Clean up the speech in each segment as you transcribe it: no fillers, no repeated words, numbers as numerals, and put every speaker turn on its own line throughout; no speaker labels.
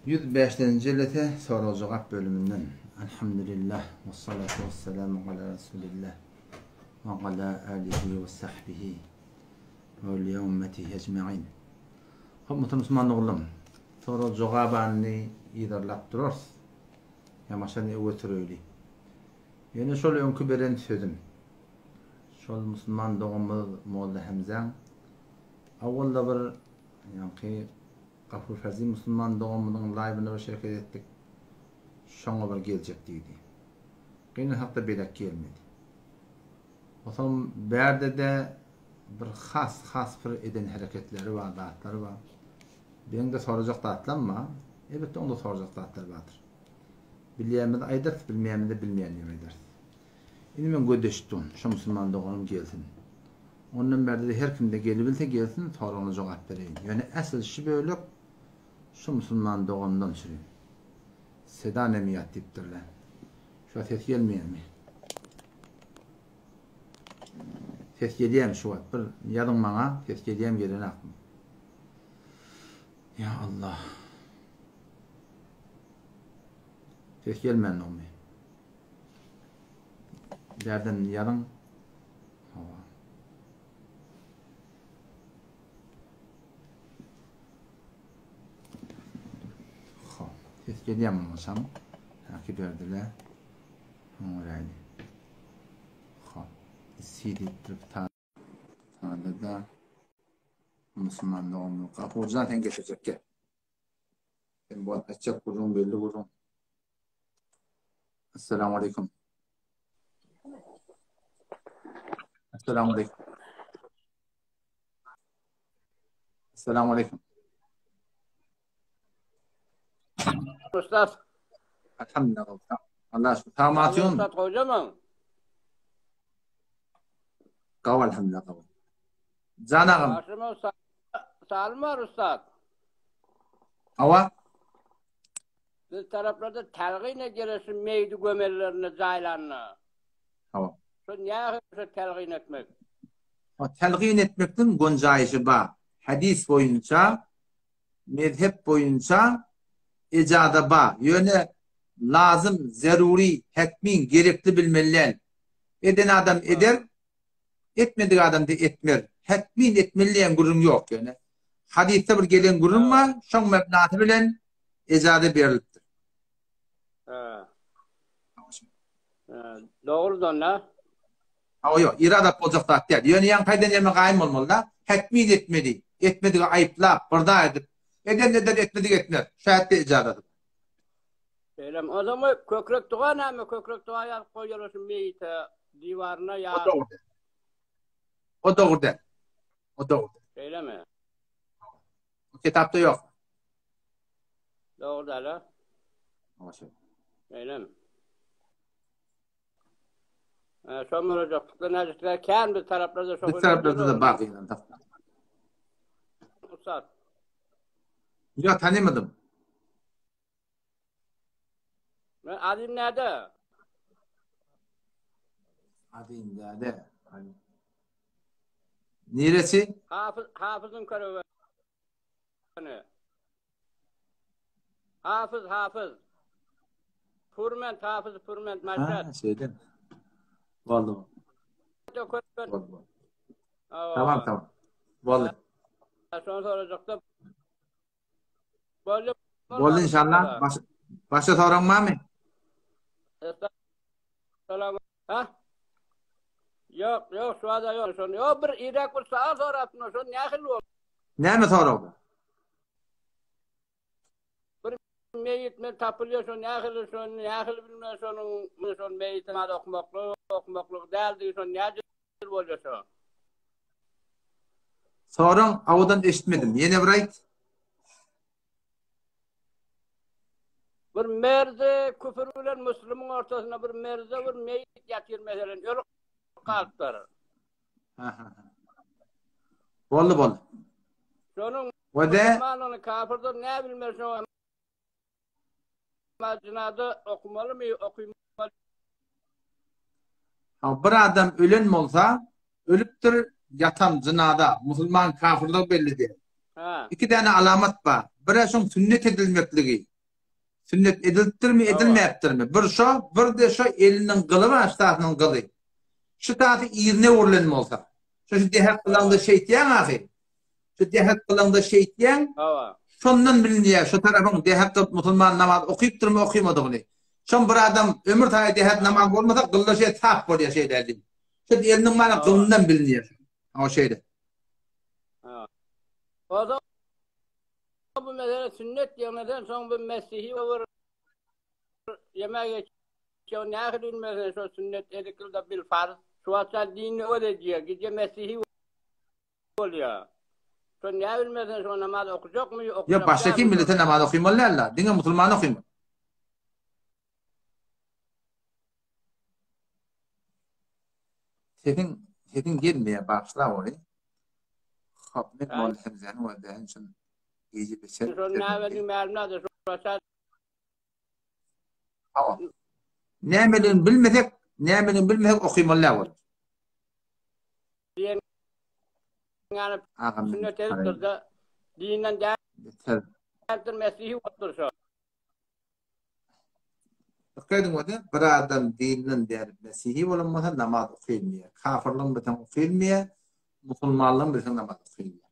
105. Cellete soru cevap bölümünden. Elhamdülillah ve salatu ve selamu ala Resulillah ve ala alihi ve sahbihi ve li ümmetihi ecma'in. Hürmetli Müslüman oğlum, soru cevabını idarlap dururuz. Yamaşani öğütürüyle. Yani şöyle önkü beren sözüm. Şol Müslüman doğumuz Molla Hamzan. Avvalda bir yani Gafur Ferzi Müslüman doğumunun live'ına bir şirket ettik. Şoňa bir geljektiydi. Gene hatta belek gelmedi. O zaman berde de bir has bir eden hareketleri var, dağıtları var. Ben de soracak dağıtlanma. Elbette onda soracak dağıtlar vardır. Bilmeyen de aydert, bilmeyen de bilmeyen aydert. Şimdi ben gödeştim. Şu Müslüman doğumum gelsin. Ondan berde de her kimde gelebilse gelsin, soruna cevap vereyim. Yani asıl şu böyle şu Müslüman doğumdan sürüyor. Seda nemiyat diptirler. Şu ses gelmiyor mi? Ses geliyem şu at. Bir yarın bana ses geliyem gelene aklım. Ya Allah. Ses gelmeyen olmuyor. Derden yarın ses geliyem olsam takip verdiler. Oraydı. CD tripta da Müslüman doğumlu. Kapı zaten geçecek ki. Ben bu açacak kurun belli kurun. Esselamu Aleyküm. Esselamu Aleyküm. Esselamu Aleyküm.
Ustad.
Elhamdülillah. Allah aşkına. Tamam atıyorsun.
Ustad hocam.
Kav elhamdülillah kav. Canağım.
Başıma salim var ustad.
Ava?
Biz taraflarda telgine gelirsin meydi gömellerine, caylarına.
Ava.
Şu niye telgin etmek?
O telgin etmekten goncayışı var. Hadis boyunca, mezhep boyunca icada var. Yani lazım, zaruri, hekmin, gerekli bilmeliler. Eden adam eder, etmediği adam da etmer. Hekmin etmeliyen gurum yok yani. Hadiste bir gelen gurum var, şon mebnatı bilen icada veriliptir.
Doğrudan ne?
O yok, irada olacak da değil. Yani yan kaydan yemek ayım olmalı. Hekmin etmedi. Etmediği ayıplap, burada edip. Eden etmediği etmer. Şayet de icadadır.
Eylem, o zaman kökrek doğa ne mi? Kökrek doğa yapıp koyuyorsun meyite divarına ya.
O doğru der. O doğru der. O doğru der.
Öyle mi?
O kitapta yok.
Doğru der ha?
Öyle
mi? Son olacaklıkla necikler kendi taraflarda çok
bir taraflarda da bak inan.
Ustad.
Yok tanımadım.
Adın nerede?
Adın nerede? Neresi?
Hafızın karı. Hafız. Purment, maşrat.
Ha, şeyden. Vallahi. Tamam. Vallahi.
Sonra soracaktım.
Vallahi inşallah. Başka sorun var mı?
Ha? Yok, şu anda yok. Yok, bir İrak bir sağa sorattın. Şu ne akıllı oldu?
Ne mi sorun?
Bir meyit tapılıyor, şu ne akıllı bilmez, şu meyitin adı okumaklık değildi, şu ne acil oluyor şu.
Sorun avudan eşitmedim. Yine bırak.
Bir merze küfürüyle Müslüm'ün ortasına bir merze bir meyit yatıyor mesela. Ölü kalpları.
Vallahi.
Şunun
Müslümanın
kafirdir ne bilmez şu macinadı okumalı mı okuymalı?
Bir adam ölen mi olsa ölüptür yatan zinada Müslüman kafirlik belli değil. İki tane alamat var. Biri şun sünnet edilmekligi. Sünnet edilipdir mi, edilmeyipdir mi? Bir de şu elinin kılı var, ştatının kılı. Şu tatı irine vurlanma olsa. Şu dehat kılanda şeytiyan ahi. Şu dehat kılanda şeytiyan. Şondan biliniyor, şu tarafın dehatta musulman namaz okuyupdur mu, okuymadığını. Şon bir adam ömür tayi dehat namaz olmasa kılda şey tap oluyor şeylerdi. Şu elinin bana kılından biliniyor. O şeyde.
O da bu mesela sünnet yemeden son bir Mesih'i olur. Yemeğe geçiyor. Ne kadar bilmezsen şu sünnet edikilde bir farz. Şu asa dini öğretiyor. Gece Mesih'i oluyor. Şu ne bilmezsen şu namaz okuyacak mı?
Ya baştaki millete namaz okuymalılar. Dine musulman okuymalı. Setin gelmeye başla orayı. Hapmet mal hemzeni ve dehen için iyice bir şey.
Şu ne bileyim mermine şu asa.
Ne bilmesek okuymalılar var.
Yani sünnet edildi. Dininden değerdir Mesih'i otur şu.
Bakıydın o da bir adam dininden değerdir Mesih'i olunmasa namaz okuyulmuyor. Kafirlığın biten okuyulmuyor. Musulmanlığın biten namaz okuyulmuyor.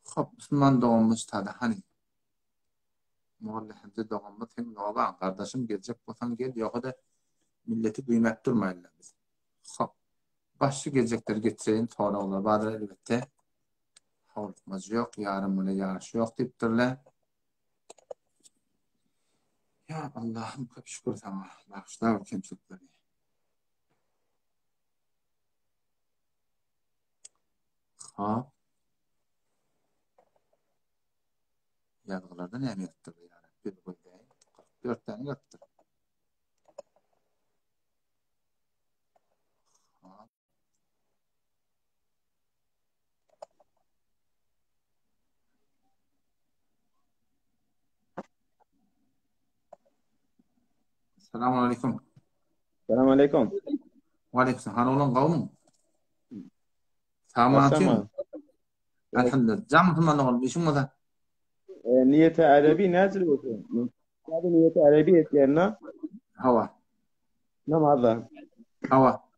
Hop, Müslüman doğumuz tadı hani. Muhallahımızı doğumuz hem yoğan. Kardeşim gelecek bolsan gel. Yok da milleti kıymet durmayırlar biz. Hop. Başlı gelecekler getireyim. Sonra olur. Bazı elbette havlutmaz yok. Yarın böyle yarış yok deyiptirler. Ya Allah'ım çok şükür sana. Bağışla o kimçlikleri. Ha. Yazgılardan ne mi yaptırdı yani? Bir koydayım. 4 tane yaptı. Ha. Selamun aleyküm.
Selamun aleyküm.
Aleyküm. Hanolun kavmun. Selamun elhamdülillah. Camı olmuş. İşin o da.
Niyeti Arabi nazır olsun. Tabi niyeti Arabi etkenler.
Hava.
Namazda.
Hava.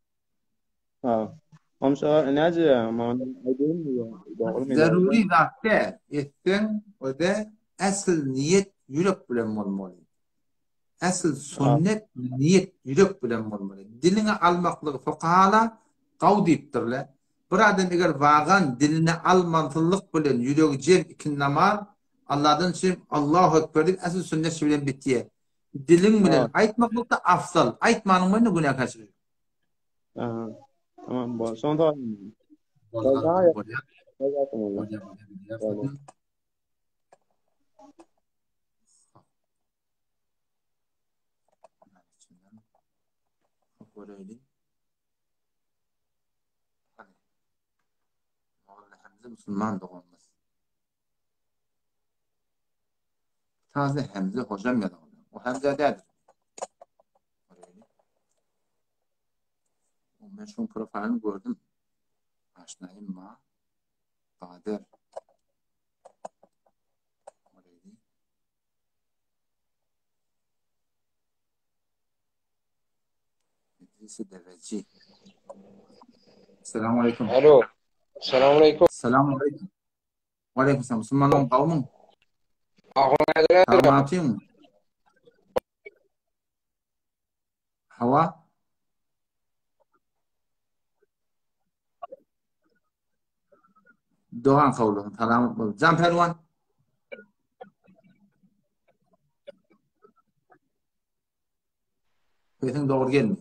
Ha. Amşa nazır ama aydın mı?
Zaruri zatte ettin o da asıl niyet yürek bilen olmalı. Asıl sünnet niyet yürek bilen olmalı. Diline almaklık fuqahala qav deyiptirler. Bir adam eğer vagan diline almantılık bilen yürek cem ikin namaz Allah'dan için Allahu Ekber deyip asıl sünnet bilen bitiye. Dilin bilen aytmaklık da afsal. Aytmanın bilen günah kaçırıyor.
Tamam bu. Son da
Müslüman doğumuz. Taze Hemze hocam ya da o Hemze değildir. Ben şu profilini gördüm. Aşnayım ma. Kader. İdrisi Deveci. Selamun aleyküm.
Alo. Selamun aleyküm.
Selamun aleyküm. Aleyküm selam. Müslümanın kavmin.
Ahmet
Tamam atayım. Hava. Doğan kavlu. Tamam. Can Pervan. Sesin doğru gelmiyor.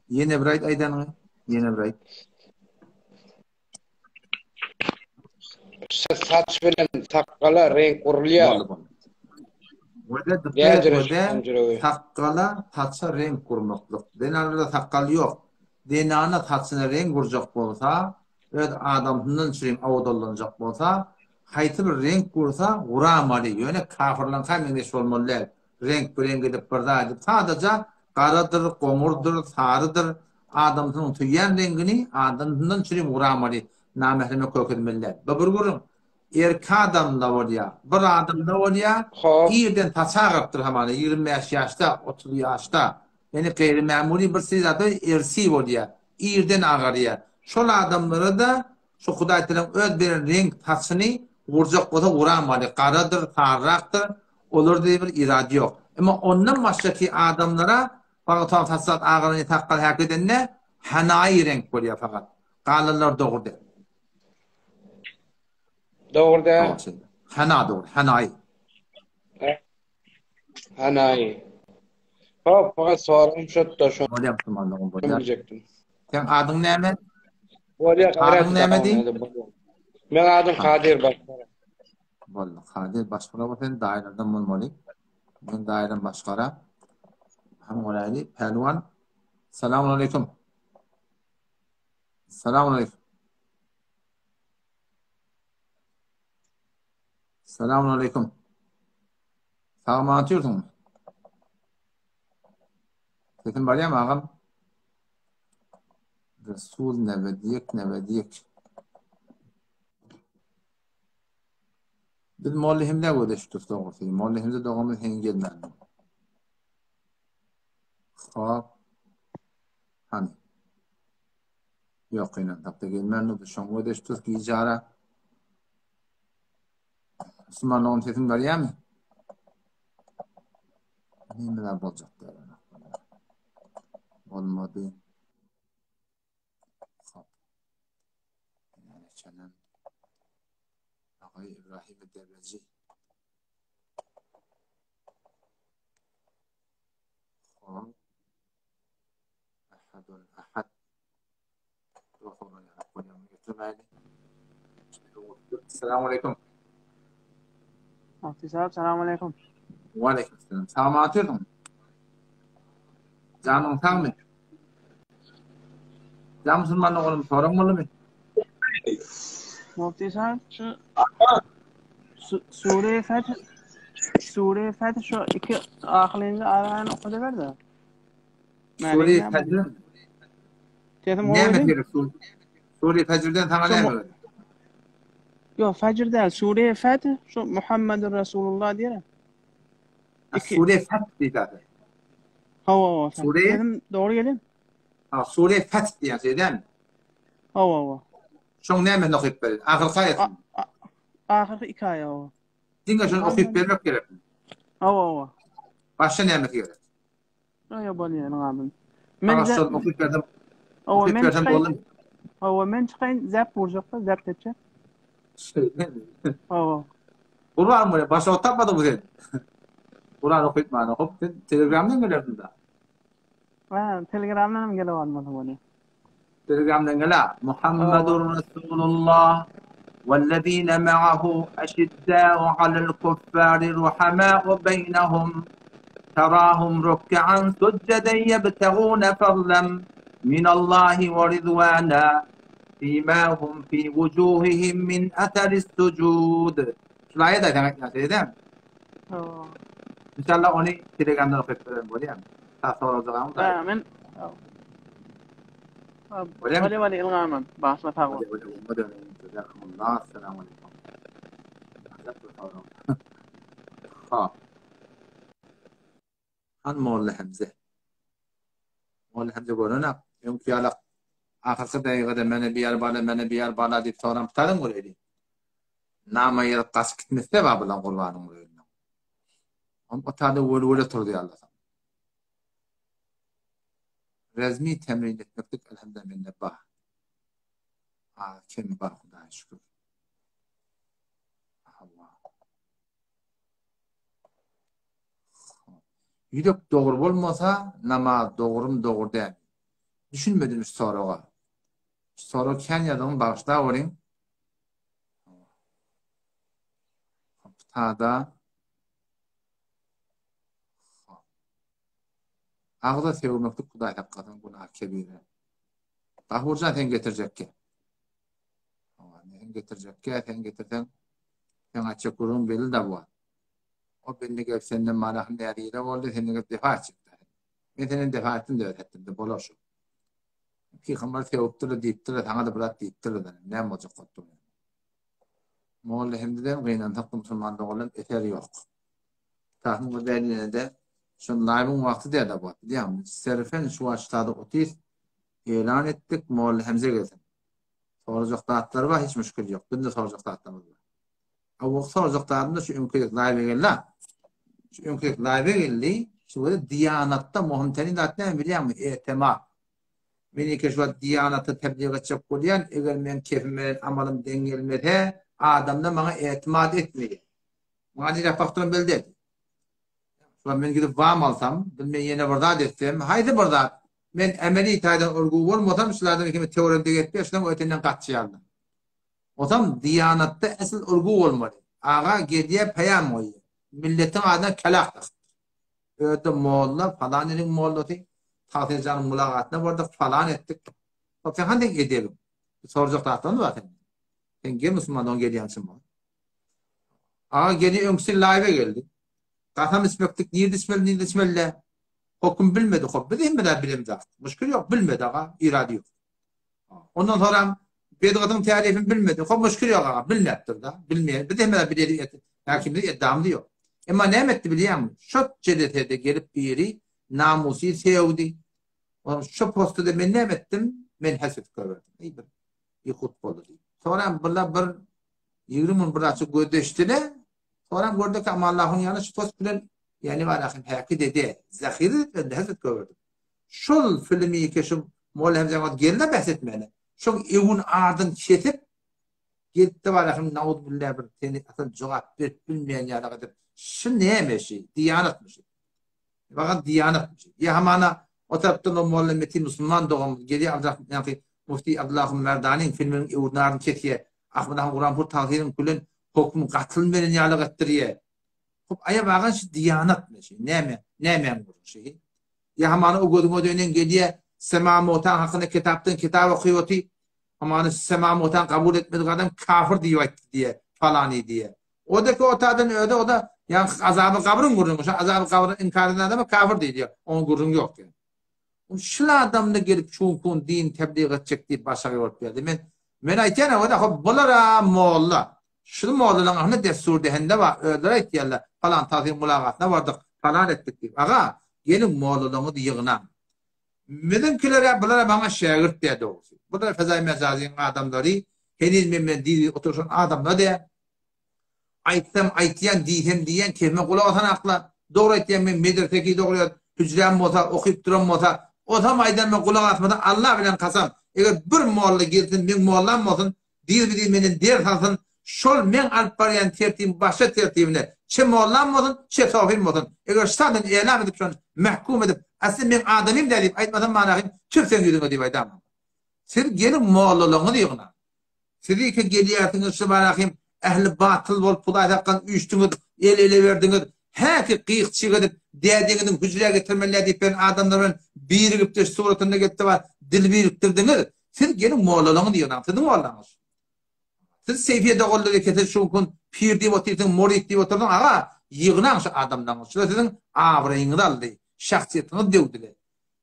Yine bright aydan. Yine bright.
saç bilen takkala renk kuruluyor.
Wede takkala tatsa renk kurmaklık. Denanada takkal yok. Denana tatsına renk kuracak bolsa, evet adamından şirin avudallanacak bolsa, hayti bir renk kursa uramali. Yani kafirlan kaymeniş olmalılar. Renk bir renk edip birda edip sadece Karadır, qoňurdur, sarıdır. Adamsyň tüýýän rengini adamdan çyry uramary namehreme kökürmeler. Bir gurun erki adam da bolýar, bir adam da bolýar,
Hop.
ýerden taçagapdyr hamany 25 ýaşda, 30 ýaşda. Yani gayrimamuli bir sizada ersi bolýar, ýerden agarýar. Şol adamlara da şu Hudaý taala öz beren renk taçyny urjak bolsa uramary, garadyr, sarrakdyr. Olurda bir irade ýok. Ama ondan başgaki adamlara fakat taçsat agarany taqqal hak edenne hanayi renk bolýar fakat. Galanlar dogurdy.
Doğru da.
Hana doğru, hanayi.
Hanayi. Hop, fakat sorum şut da şu
Bolýar Müslümanlygyň bolýar.
bilecektim.
Sen adyň näme?
Bolýar
Adyň näme diýin?
Men adım Kadir Başkara.
Boldy. Kadir başgara bolsa daýradan bolmaly. Ben daýram başgara. Hem olayly pelwan. Selamun aleyküm. Selamun aleyküm. Selamun aleyküm. Sağma atıyorsun mu? Sesin var ya mı ağam? Resul nebediyek. Biz mollihimde gödeştik doğrusu. Mollihimde doğumuz hengelmendi. Hop. Hani. Yok inan tapta gelmendi. Şon gödeştik icara. Müslümanlığın sesin var ya mı? Neler bolacak derler. Olmadı. Hop. Yani çenem. Ağay İbrahim Devreci. Hop. Ahadun ahad. Ruhunu yapmayalım. Getirmeyeli. Selamun aleyküm.
Selamun aleyküm.
Ve aleyküm selam. Selam atıyordum. Canım sen mi? Can Müslümanlık oğlum sorumlu mu?
Mufti sahib şu Sure Feth şu iki ahirinde arayan okudu verdi.
Sure Feth.
Dedim
Ne
o
mi Sure Feth'den sana ne mi?
Yok Fecr değil. Sure Feth şu Muhammedur Resulullah diye.
Sure Feth diye zaten.
Hava.
Sure.
Dedim doğru gelin.
Sure Feth diye şeyden.
Hava.
Şon ne mi okuyup verir? Ahir kayıt.
Ahir hikaye hava.
Dinle şunu okuyup vermek gerek.
Hava.
Başka ne mi gerek?
Ya bali yani abim.
Ben şunu okuyup verdim.
Hava
Okuyup verdim oğlum.
Hava men çıkayın zap vuracaklar. Zap edecek. Hava.
Kur'an mı? Başka otapmadı bu sen. Kur'an okuyup bana okuyup Telegram'dan gelerdin da.
Ha, Telegram'dan mı geliyor almadı bunu?
Telegram'dan gel ha. Muhammedur Resulullah والذين معه أشداء على الكفار رحماء بينهم تراهم ركعا سجدا يبتغون فضلا من الله ورضوانا فيما هم في وجوههم من أثر السجود. Şu ayet de demek ya İnşallah onu Telegram'dan okuyup verelim böyle yani. Sağ olacağım da.
Amin. Vali ilgaman. Bahsla tağı.
Allah selamun aleyküm. Ha. Han Molla Hamza. Molla Hamza görünen yumki alaq ahirki daýgada mene biyar bala diýip soram tadım göreli. Nama ýer gaç gitmese ba bilen gurbanyň öýüne. Ama tadı wöle turdy Allah. Resmi temrin etmektik elhamdülillah bah. Kim bah Hudaýa şükür. Allah. Ýürek dogry bolmasa nama dogrum dogurda. Düşünmedin soraga. Sora Kenýadan başda bolyň. Tada ağda sevmeklik Hudaý haqqadan günah kebire. Tahurjan sen getirecekki. Sen getirecekki, sen getirsen sen açık kurun belli de bu. O belli gep senden manahın değeriyle oldu, senden gep defa çıktı. Meten defaatinde öğrettim de bolaşo. Ki kamar tevupturu deyipturu tanga bırak deyipturu da ne olacak kottu. Moğol hem de gıynan taktım Müslüman doğulan eter yok. Tahmin bu derine de şun laybın vakti de bu. Diyem serifen şu açtada otis ilan ettik Moğol hemze gelsin. Soracak dağıtları var hiç müşkül yok. Bunda soracak dağıtlarımız var. Ama soracak dağıtında şu ümkülük laybe geldi. Şu ümkülük laybe geldi. Şu böyle diyanatta muhimtenin dağıtlarını biliyor musun? İhtima. Beni keşfet diyanatı tebliğ edecek koyan eğer ben keyfime amalım dengelmede adamda bana itimat etmiyor. Bana yapaklarım belli. Sonra ben gidip vam alsam, ben yine burada desem, haydi burada. Ben emeli itaiden urgu olmasam, şulardan kimi teoride getiriyor, şudan o ötenden kaçıyalım. O zaman diyanatta asıl urgu olmalı. Ağa geriye peyam koyuyor. Milletin adına kelaktır. Öyle Moğollar, falan elin Moğolları, Tahtilcan'ın mülakatına vardık falan ettik. Sen hangi edelim? Soracak tahtanı var senin. Sen gel Müslüman'dan geliyorsun bu. Ağa geliyor önküsü live'e geldi. Tahtam ismektik. Niye dismelle? Hokum bilmedi. Hokum bilmedi. Bilimde. Müşkül yok. Bilmedi ağa. İradi yok. Ondan sonra Bedgad'ın tarifini bilmedi. Hokum müşkül yok ağa. Bilmektir da. Bilmeyen. Bilmedi. Bilmedi. Hakimde iddiamdı yok. Ama ne emetti biliyor musun? Şu cedetede gelip biri namusi sevdi. Şu postu da ben ne ettim? Ben haset gördüm. İyi bir futbolu değil. Sonra bir 20 bir açık gödeştine. Sonra gördük ki ama Allah'ın yanı şu post bilen yani var akım haki dedi. Zahiri ben de haset gördüm. Şu filmi ki şu Moğol zaman gelene bahsetmeni. Şu evun ardın ketip gitti var akım naud billah bir teni atın cevap bilmeyen yana kadar. Şu neymiş? Diyanetmiş. Bakın diyanetmiş. Ya hamana o taraftan o Moğol metin Müslüman doğum geliyor Abdülhamid yani Mufti Abdülhamid Merdani'nin filminin evunların ketiye Ahmet Kur'anpur tahzirin kullen hukmu katılmayan yalık ettiriyor. Hop aya bakın şu diyanetmiş. Neymen bu şey. Ya hamana o gözüme dönen geliyor Sema Motan hakkında kitap okuyordu. Ama Sema Motan kabul etmedi adam kafir diye falan diye. Odaki otadan öde o da yani azabı kabrın gururmuş. Azabı kabrın inkarına adamı kafir diyor. Onun gururun yok yani. Şu adamla gelip çoğun din tebliğ edecek diye başarıyor verdi. Ben aytana o da hop bulara Moğollar. Şu Moğolların ahne destur dehende var. Öldüre ettiyerler. Falan tazir mülakatına vardık. Falan ettik diye. Ağa gelin Moğollarını yığınan. Bizimkilere bulara bana şagirt diye doğrusu. Bu da Fezai Mezazinin adamları henüz memnun değil otursun adamlar diye aytyan diyen kelime kulağı atan akla doğru ettiyen ben medreteki doğru hücrem mota okuyup duran mota o tam aydan ben kulağı atmadan Allah bilen kasam eğer bir Moğol'la gelsin ben Moğol'lan olsun değil benim diğer kalsın şol men alp barayan tertibim başa tertibine çe Moğol'lan olsun çe tavhim olsun eğer stadın elam edip şun mahkum edip aslında ben adamım deyip aytmadan manahim Türksen yüzüne deyip aytamam siz gelin Moğol'luğunu diyorlar siz ki geliyorsunuz şu manahim ehli batıl bol pulay takkan üçtünüz ele verdiniz haki qıyıq çıgıp dediğinin hücreye getirmeler deyip ben adamların birikip de suratında gitti var dil biriktirdiniz siz gelin Moğol'luğunu diyorlar siz Moğol'luğunuz siz seyfiye doğulları keser şunkun pir deyip otursun morit deyip oturdun ağa yığınan şu adamdan şu sizin avrayınız aldı şahsiyetiniz devdiler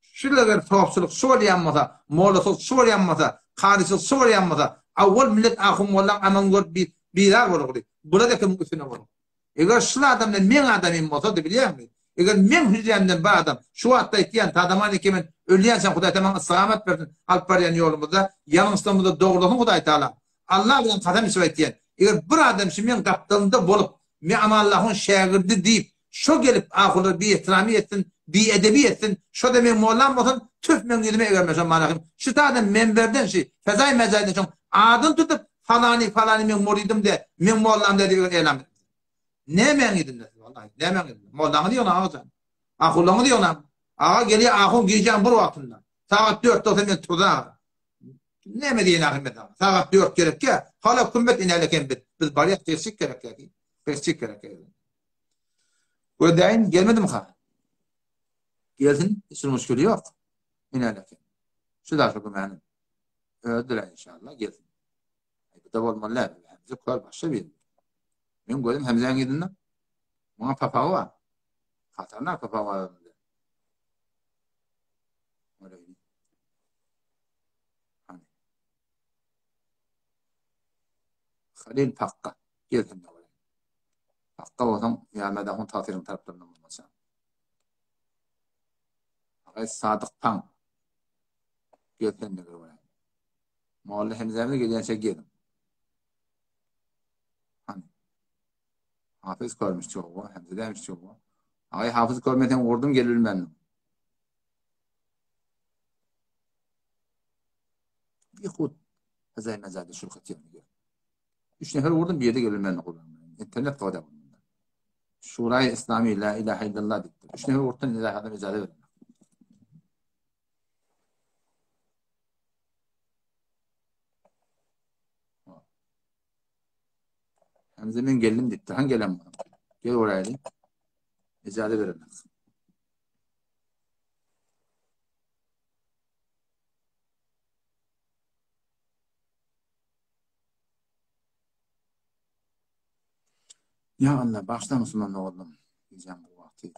şuralar topçuluk soruyanmasa Moğol'luğu soruyanmasa karısı soruyanmasa avval millet ahım Moğol'dan aman gör birar olur. Burada kim üstüne olur. Eğer şu adamdan men adamım olsa da biliyor musun? Eğer men hücremden bir adam şu hatta isteyen tadaman kimin ölüyen sen Huday tamam selamet versin. Alp barayan yolumuzda yanımızda doğruluğunu Huday Teala. Allah bilen kadem isvet diyen. Eğer bir adam şimdi men kaptalında bulup men ama Allah'ın şagirdi deyip şu gelip ahulu bir ihtirami etsin, bir edebi etsin. Şu da men Moğol'dan olsun tüf men yüzüme eğermesen manakım. Şu adam menberden şey Fezai Mezai'den adın tutup falani men muridim de men Moğol'dan dedi elam. Ne men idin de vallahi ne men idin. Moğol'dan diyor ağacan. Ahulunu diyor ağa geliyor ahun gireceğim bir vaktinde. Saat 4'te men tuza. Ne mi diyen Ahmet ağa? Saat 4 gerek ya. Hala kümmet inerleken biz bariye teşvik gerek ya. Teşvik gerek ya. Bu daim gelmedi mi ha? Gelsin hiç müşkülü yok. İnerleken. Şu da çok önemli. Öldüler inşallah gelsin. Da olmalılar. Hemze kol başa bir. Ben gördüm Hemze'nin gidinler. Bana papağı var. Hatarlar papağı var. Halil Pakka. Geldim de oraya. Pakka olsam yani da hun tatirin taraflarından olmasa. Ağay Sadık Pan. Geldim de oraya. Muhalle hemzemde geliyense geldim. Hani hafız görmüş çoğu, hemze demiş çoğu. Ağay hafız görmeden vurdum gelir benim. Bir kut hazay mezade şulkat yapıyor. 3 nefer vurdum bir yerde gelir benim kullanmıyorum. İnternet kavada bundan. Şurayı İslami la ilahe illallah dedi. 3 nefer vurdum ilahe adam icade verin. Hemzemin geldim dedi. Hangi gelen bana? Gel oraya dedi. İcade verilmez. Ya Allah, başta Müslüman oldum. Diyeceğim bu vakti.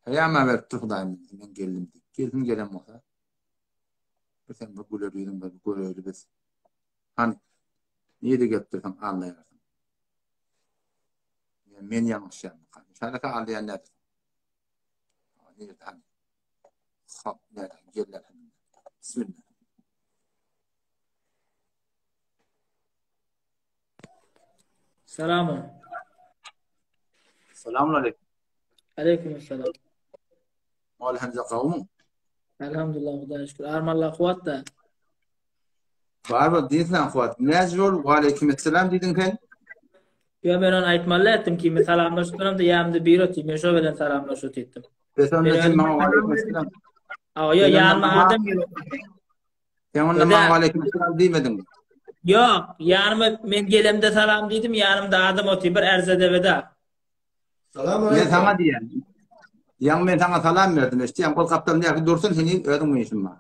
Heyama verdi Xudayım. Ben geldim. Geldim gelen olsa. Sen bu gülürüydün, bu gülürüydü biz. Hani niye de götürdün anlayasın. Yani men yanlış yaptım. Şarkı anlayan nedir? Nerede hani? Hop nerede? Gelirler. Bismillah.
Selamun.
Selamun aleyküm.
Aleykümselam.
Mal Hamza kavmun.
Elhamdülillah, Xudoga shukr. Armanlar quvvat da.
Barba dinsen Fuat. Nezrul ve aleykümselam dedin sen.
Yo, men onu aytmalar etdim ki, salamlashib da yamda biro ti, men shu bilan salamlashib etdim.
Sen ne için bana aleykümselam?
Yo, yanıma adam yok.
Sen onunla bana aleykümselam demedin mi?
Yo'q, yanıma men gelimde salam dedim, yanımda adam o'ti, bir arzadevida.
Ben sana diyen. Yang ben sana salam verdim işte. Yang kol kaptan diye ki dursun seni ödün mü işin var?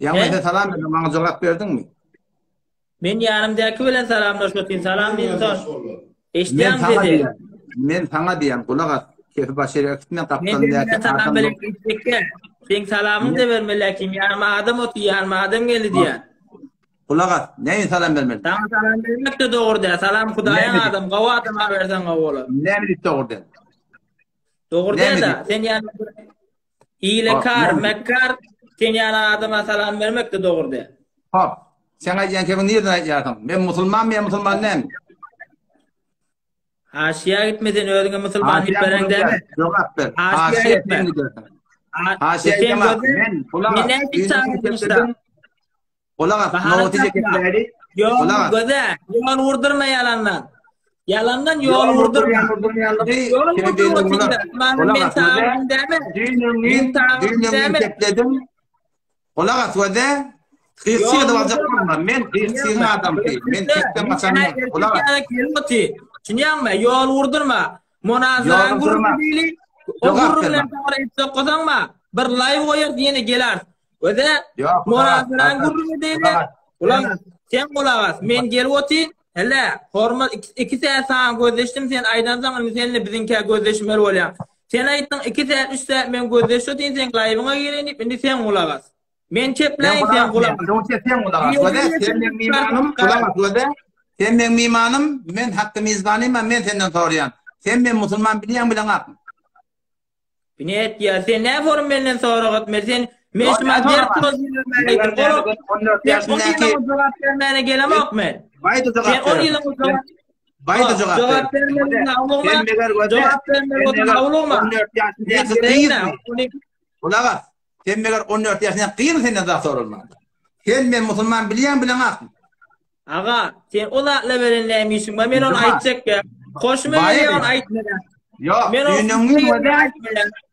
Yang ben salam verdim bana cevap verdin mi?
Men yanımdaki bilen salamlashib etdim, salam dedim. Eşdiyam
Ben
dedi.
Men sana diyen kulak at. Kefi başarıya gitmen kaptan
Men
diye
bilen salam bilen gittikke. Sen salamını da vermelekim, yanıma adam o'ti, yanıma adam geldi diye.
Kulak at. Neyin salam vermedin?
Tamam, salam vermek de doğru değil. Salam Xudoyang adam, qava adama versen qavola.
Ne bilip doğru değil?
Doğru değil de sen yani hilekar, mekkar, sen yani adama salam vermek de doğru değil.
Hop. Sen ayyan kefin nereden ayyarsın? Ben Müslüman neyim?
Haşiye gitmedin öğrene Müslüman hip veren değil mi?
Cevap ver.
Haşiye gitme.
Haşiye gitme. Ben kulak at.
Ne için işte?
Kulak at. Ne otacak etkileri?
Yol göze. Yol vurdurma yalandan. Yalandan yol vurdurma. Yol vurdurma. Ben tabi'in deme.
Dünyanın tepledim. Kulak at göze. Kıyısıya da vazgeçmem ben. Ben kıyısıyım adam değil. Ben tekten masamım. Kulak at.
Şunyan yol vurdurma. Munazaran grubu değil. O grubundan sonra etsek kazanma. Bir live koyar yine gelir. Öde munazaran grubu değil. Ulan sen kulağız. Men gelip otin. Hele hormat 2 saat sana gözleştim. Sen aydan zaman seninle bizimki gözleşmeler oluyor. Sen aytdın 2 saat 3 saat men gözleştim. Sen live'ına gelenip şimdi sen kulağız. Men çepleyin sen kulağız.
Sen kulağız. Sen benim mimanım kulağız. Sen benim mimanım. Men hakkı mizdanıyım. Ben senden soruyorum. Sen ben Müslüman biliyen bilen atın.
Binet ya sen ne form benden sonra gitme sen meşma der toz 14 yaşındaki cevap vermene gelemok men.
Bayda cevap ver. Bayda cevap ver. Cevap vermene avluma. 14 yaşındaki kıyım. Ulağa sen meğer 14 yaşındaki kıyım senden daha sorulmaz. Sen ben Müslüman biliyen bilen atın.
Ağa sen ola verenleymişsin. Ben onu aytacak ya. Koşma ya onu aytmadan.
Yok, dünyanın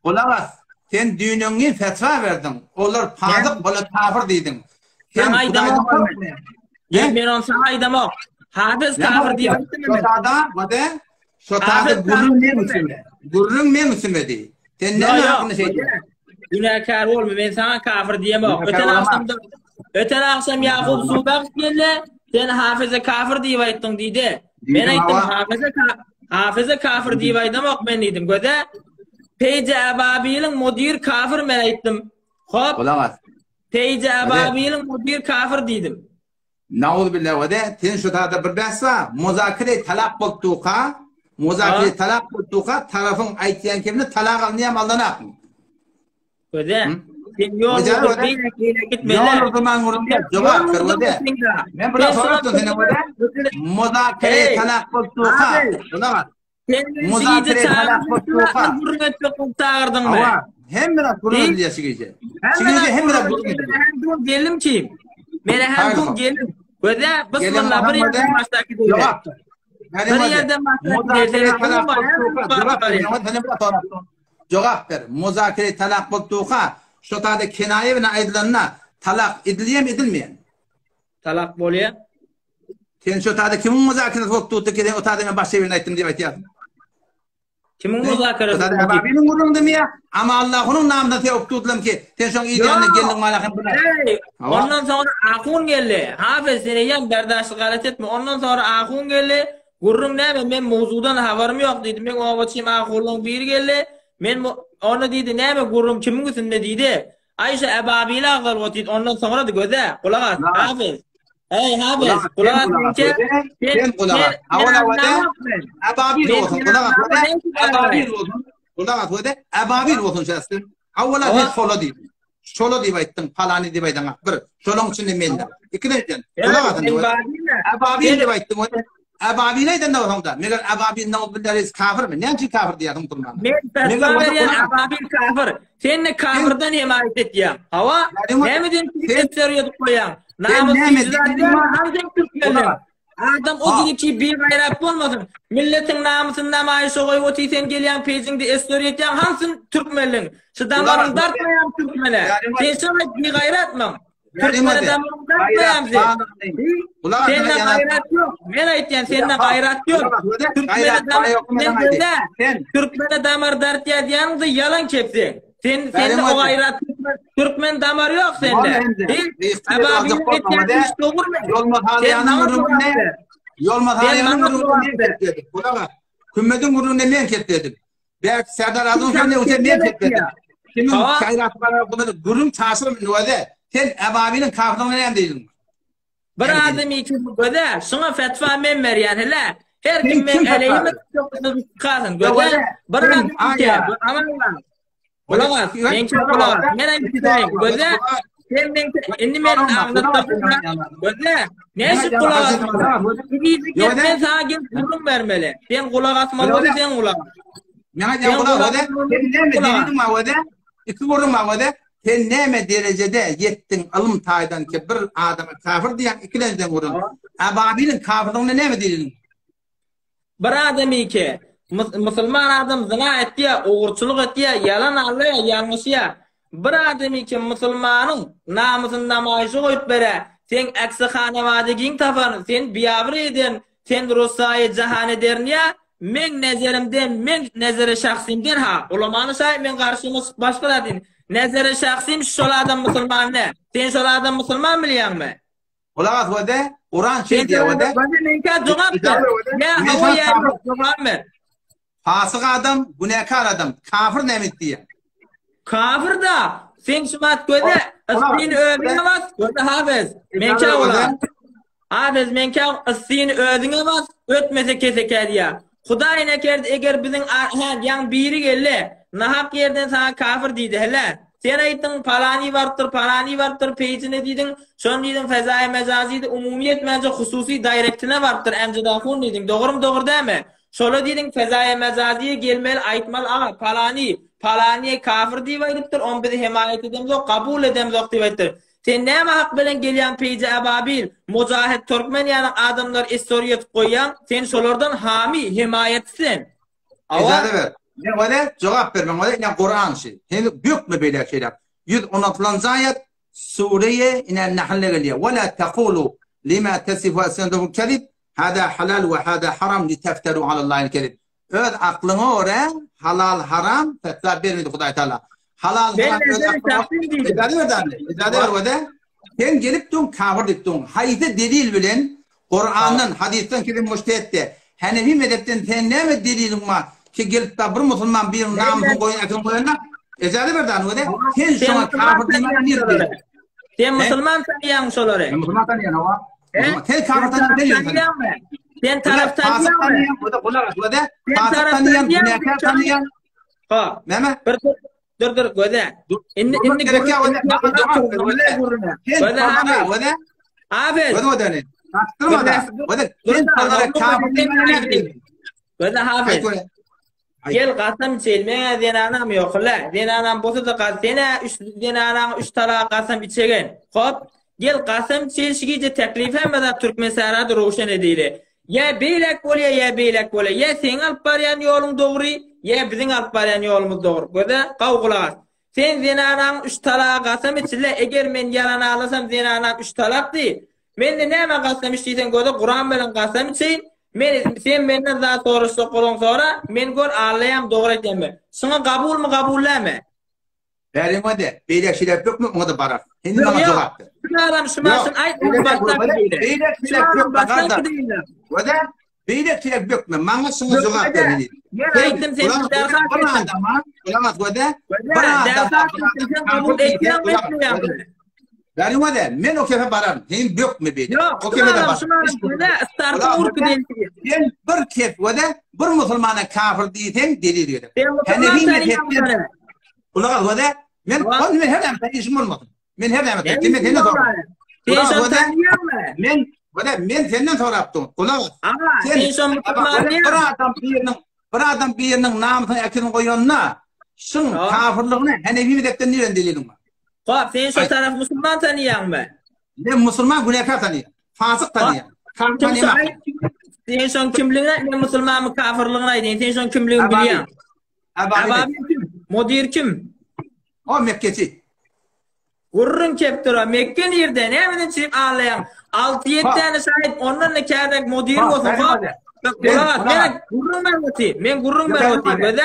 kulağız. Sen dünyanın fetva verdin. Onlar padık, böyle kafir deydin.
Sen aydamak. Ben onu sana aydamak. Hafız kafir diye aytmadın.
Şotada gurrun ne müsüme? Gurrun ne müsüme değil. Sen ne hakkını şey diyorsun?
Günahkar olma, ben sana kafir diyemem. Öten akşam Yakup Subak geldi. Sen hafıza kafir diye ayttın dedi. Ben ayttım hafıza Hafize kafir diye aydamak men dedim. Göde Peyce Ebabil'in mudir kafir men aytdım. Hop.
Olamaz.
Peyce Ebabil'in mudir kafir dedim.
Nauzu billahi ve de ten şu tarafta bir bahsa muzakere talak boltuqa, muzakere talak boltuqa tarafın aytyan kimni talak alniyam aldanak.
Göde sen yol gitmeli.
Yol zaman gurumda cevap ver ve de. Men buna soraptım seni ve de muzakere talak boltuqa. Olamaz. Muzakere talak boltuqa.
Gurmet çok tağırdın mı?
Hem biraz gurmet diye sigece. Sigece hem biraz gurmet.
Hem gelim ki. Mene hem gün gelim. Göde bismillah bir yerden baştaki değil. Bir yerden baştaki
cevap ver. Muzakere talak boltuqa. Şu tadı kenaye ve aydınlarına talak ediliyem edilmeyen.
Talak bolya.
Sen şu tadı kimin muzakeresi boltuqta keden o tadı ben başka birine aytdım diye aytıyordun.
Kimin muzakeresi?
Tadı Ebabil'in gururundum ya. Ama Allah'ın namına teyop tutulum ki sen şu ideyanı geldin malakın buna.
Ondan sonra akun geldi. Hafiz seni yan berdaşlık alet etme. Ondan sonra akun geldi. Gurrum ne ben mevzudan haberim yok dedim. Ben o bakayım akulun bir geldi. Men onu dedi näme gurrum kimin üstünde dedi. Ayşe Ebabil'e ağlar otid ondan sonra da göze kulak as. Hafiz. Hey Hafiz kulak as.
Sen kulak as. Avla vade Ebabil olsun. Kulak as. Ebabil olsun. Kulak as vade Ebabil olsun şahsın. Avla bir solo değil. Solo diye aytdın, falani diye aytdın. Bir solon içinde mende. İkinciden kulak as. Ebabil diye aytdın. Ebabil aytdın da onda. Meğer Ebabil ne oldu deriz kafir mi? Neci kafir diyedim durmam.
Men fesaveriyen Ebabil kafir. Sen ne kafirden himayet et ya. Hava nemedin testörüyorduk koyan. Namus yüzlerden hamdem Türkmenler. Adam o gibi ki bir gayret olmasın. Milletin namusunu namayışa koyup otiysen gelen peyzinde estöriyet yan hansın Türkmenlin. Şu damarını dartmayan Türkmen'e. Sen sana bir gayret mi? Türkmen'e damarını dartmayan sen. Seninle gayret yok. Ben aytyan seninle gayret yok. Türkmen'e damar dartya diyanızı yalan kepsin. Senin o gayret Türkmen damarı yok sende. Ebabil'in etkilerini hiç doğru mu?
Yolmaz haliyanın gururunu men ketledim. Kulağa. Kümmedin gururunu men ketledim. Belki Serdar Azam sende uca men ketledim. Kimin gayratı bana bunu gurum tasır mı nüvede? Sen Ebabil'in kafirliğine ne deydin?
Bir adam için bu göde. Şuna fetva men veriyen hele. Her kim men eleyimi çok kalsın. Göde. Bir adam için. Aman Kulağız, ben çok kulağız. Ben aynı gideyim. Göze, sen indi men anlattım. Göze, ne şu kulağız? Ben sana gel kurum vermeli. Sen kulak asmalı, sen kulak.
Sen kulak öde. Sen neme deridin ma öde? İki kurum ma öde. Sen neme derecede yettin alım taydan ki bir adamı kafir diyen ikilerden kurum. Ebabil'in kafirliğine neme deridin?
Bir adamı ki Müslüman adam zina etti ya, uğurçuluk etti ya, yalan alıyor ya, yanlış ya. Bir adamı ki Müslümanın namusunu namayışı koyup bere, sen eksi hanevadegin tafanı, sen biyavr edin, sen Rusya'yı cahan ederin ya, men nezerimden, men nezere şahsimden ha, ulamanı şahit men karşıma başka dedin. Nezere şahsim şu adam Müslüman ne? Sen şu adam Müslüman biliyor musun?
Ulağız vade, Kur'an şey diye vade.
Ben cevap ver. Ya hava yer cevap ver.
Fasık adam, günahkar adam, kafir nemit diye.
Kafir da, sen şumat göde, ıstini övdüğüne bas, göde Hafiz, menka ulan. Hafiz, menka ıstini övdüğüne bas, ötmese keseke diye. Huday ne kerdi, eğer bizim yan biri gelle, nahak yerden sana kafir deydi, hele. Sen aytdın, palani vardır, peycine deydin, şon deydin, fezai mecaziydi, umumiyet mence hususi direktine vardır, emcidafun deydin, doğru mu doğru değil mi? Şöyle dedin fezaya mezaziye gelmeli aytmal ağa palaniye kafir diye aytıptır on bizi himayet edemiz yok kabul edemiz yok diye aytıptır. Sen ne hak bilen gelen peyci Ebabil Mujahid Türkmen yani adamlar istoriyet koyan sen şolardan hami himayetsin.
İzade ver. Ne öyle cevap vermem öyle yani Kur'an şey. Hem büyük mü böyle şeyler? 116. ayet Suriye inen Nahl'e geliyor. Ve la tekulu lima tesifu esenduhu kelib hada halal ve hada haram li tefteru alallahil kelib. Öz aklına oraya halal haram fetva vermedi Huday Teala. Halal haram İzade ver öyle. Sen gelip dün kafir dittin. Haydi delil bilen Kur'an'dan hadisten kelim müştehitte. Hanefi mezhepten sen näme delilin var ki gelip da bir musulman bir namusun koyun akın koyunlar ecazı berdan öde sen şuna kafir diýmän nirdi
sen musulman tanıyan şolary
musulman tanıyan ama sen kafir tanıyan
sen taraf tanıyan
öde kulak öde kafir tanıyan günahkar tanıyan
ha
näme
dur öde inni
gerek ya öde öde
abi
öde taktırma da öde sen kafir diýmän nirdi
öde abi gel qasam çelmeye denanam yok la. Denanam bolsa da qasena 3 denanam 3 tala qasam içegen. Hop, gel qasam çelşigije teklif hemde Türkmen sarada roşan edili. Ya beylek bolya ya beylek bolya. Ya sen alıp baryan yolun dogry, ya biziň alıp baryan yolumuz dogry. Göde qawgulaş. Sen denanam 3 tala qasam içile eger men yalan alasam denanam 3 talakdy. Men de näme qasam içsen göde Kur'an bilen qasam içeyin. Sen menden daha doğrusu kolon sonra men gör ağlayam doğru edemem. Sana kabul mu kabulleme?
Benim de beylek şeyler yok mu ona da barar. Hindi bana cevap ver.
Şunaram şumasın aytmam baştan değil.
Beylek şeyler yok mu kardeş? Öde beylek şeyler yok mu? Bana sana cevap ver.
Aytdım sen dersa
bana adama olamaz öde.
Bana dersa sen kabul etmem.
Benim de men o kefe barar. Hindi yok mu beylek? O kefe de barar.
Startı urku değil.
Ben bir kef öde bir musulmana kafir diýsen delil diýerim. Hanefi mezhepden Ulan öde men her zaman işim olmadı. Men her zaman demek ne sonra. Men senden soraptım. Ulan sen bir adam birinin namını akını koyuyorna şun kafirliğine Hanefi mezhepten nereden delilin var?
Hop sen şu taraf Müslüman tanıyan mı?
Ben Müslüman günahkar tanıyan. Fasık tanıyan. Kafir tanıyan.
Sen son kimliğine ne Müslüman mı kafirliğine aydın? Sen son kimliğini biliyorsun. Abi Mudir kim?
O Mekkeci.
Gurrun keptura Mekke nerede? Nereden çıkıp ağlayan? 6-7 tane sahip ondan ne kârdak mudir olsun. Ben gurrun vermeti. Ben gurrun vermeti. Böyle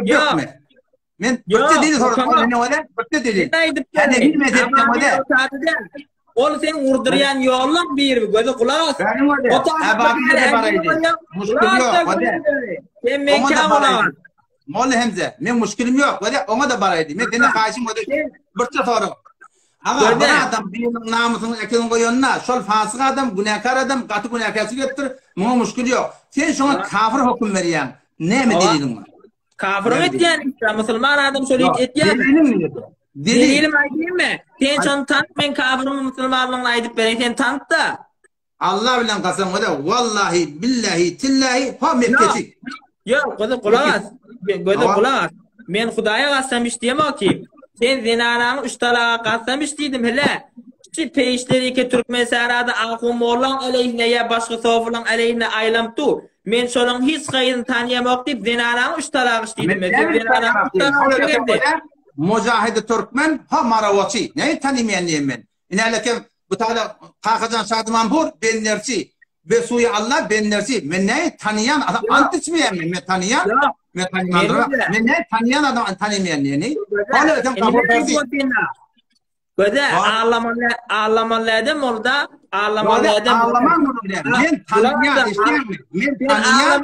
yok mu? Men bıktı değil sonra ne öyle? Bıktı değil. Yani bilmedi öyle.
Ol sen vurduran yolun bir böyle kulak.
Benim öyle. Ababine baraydı. Muşkul yok öyle.
Sen Mekke ola.
Molla Hemze, men muşkilim yok. Öyle ona da baraydı. Men sene karşım öyle. Bıktı sonra. Ama bir adam birinin namusunu ekinin koyuyorna, şol fasık adam, günahkar adam, katı günahkarsı götür. Muna muşkil yok. Sen şuna kafir hüküm veriyen. Ne mi delilin var?
Kafir etyen işte Müslüman adam söyleyip etyen. Delilim aydın mı? Sen şunu tanıt men kafirin Müslümanlığını aydıp verin. Sen tanıt da.
Allah bilen kasam o da vallahi billahi tillahi ha Mekkeci.
Yok kulak. Kulak. Men Hudaya kasam isteyemem ki. Sen zinananı 3 talağa kasam isteydim hele. Ki peşleri ki Türkmen sarada akım olan aleyhine ya başka sofulan aleyhine aylamtu. Men şolun hiç gayrını tanıyamak deyip zinananı 3 talağa isteydim. Zinananı 3 talağa isteydim.
Mujahid Türkmen ha Maravaçı. Neyi tanımayan diyeyim ben? İneleke bu tala Kakacan Şadımanpur benlerci. Ve suyu Allah benlerci. Men neyi tanıyan adam antiçmeyen mi? Men tanıyan. Men neyi tanıyan adam tanımayan diyeyim. Hala ötem kabul terzi.
Göde ağlamanlardım orada. Ağlamanlardım.
Ağlaman mı? Men tanıyan isteyeyim mi? Men tanıyan.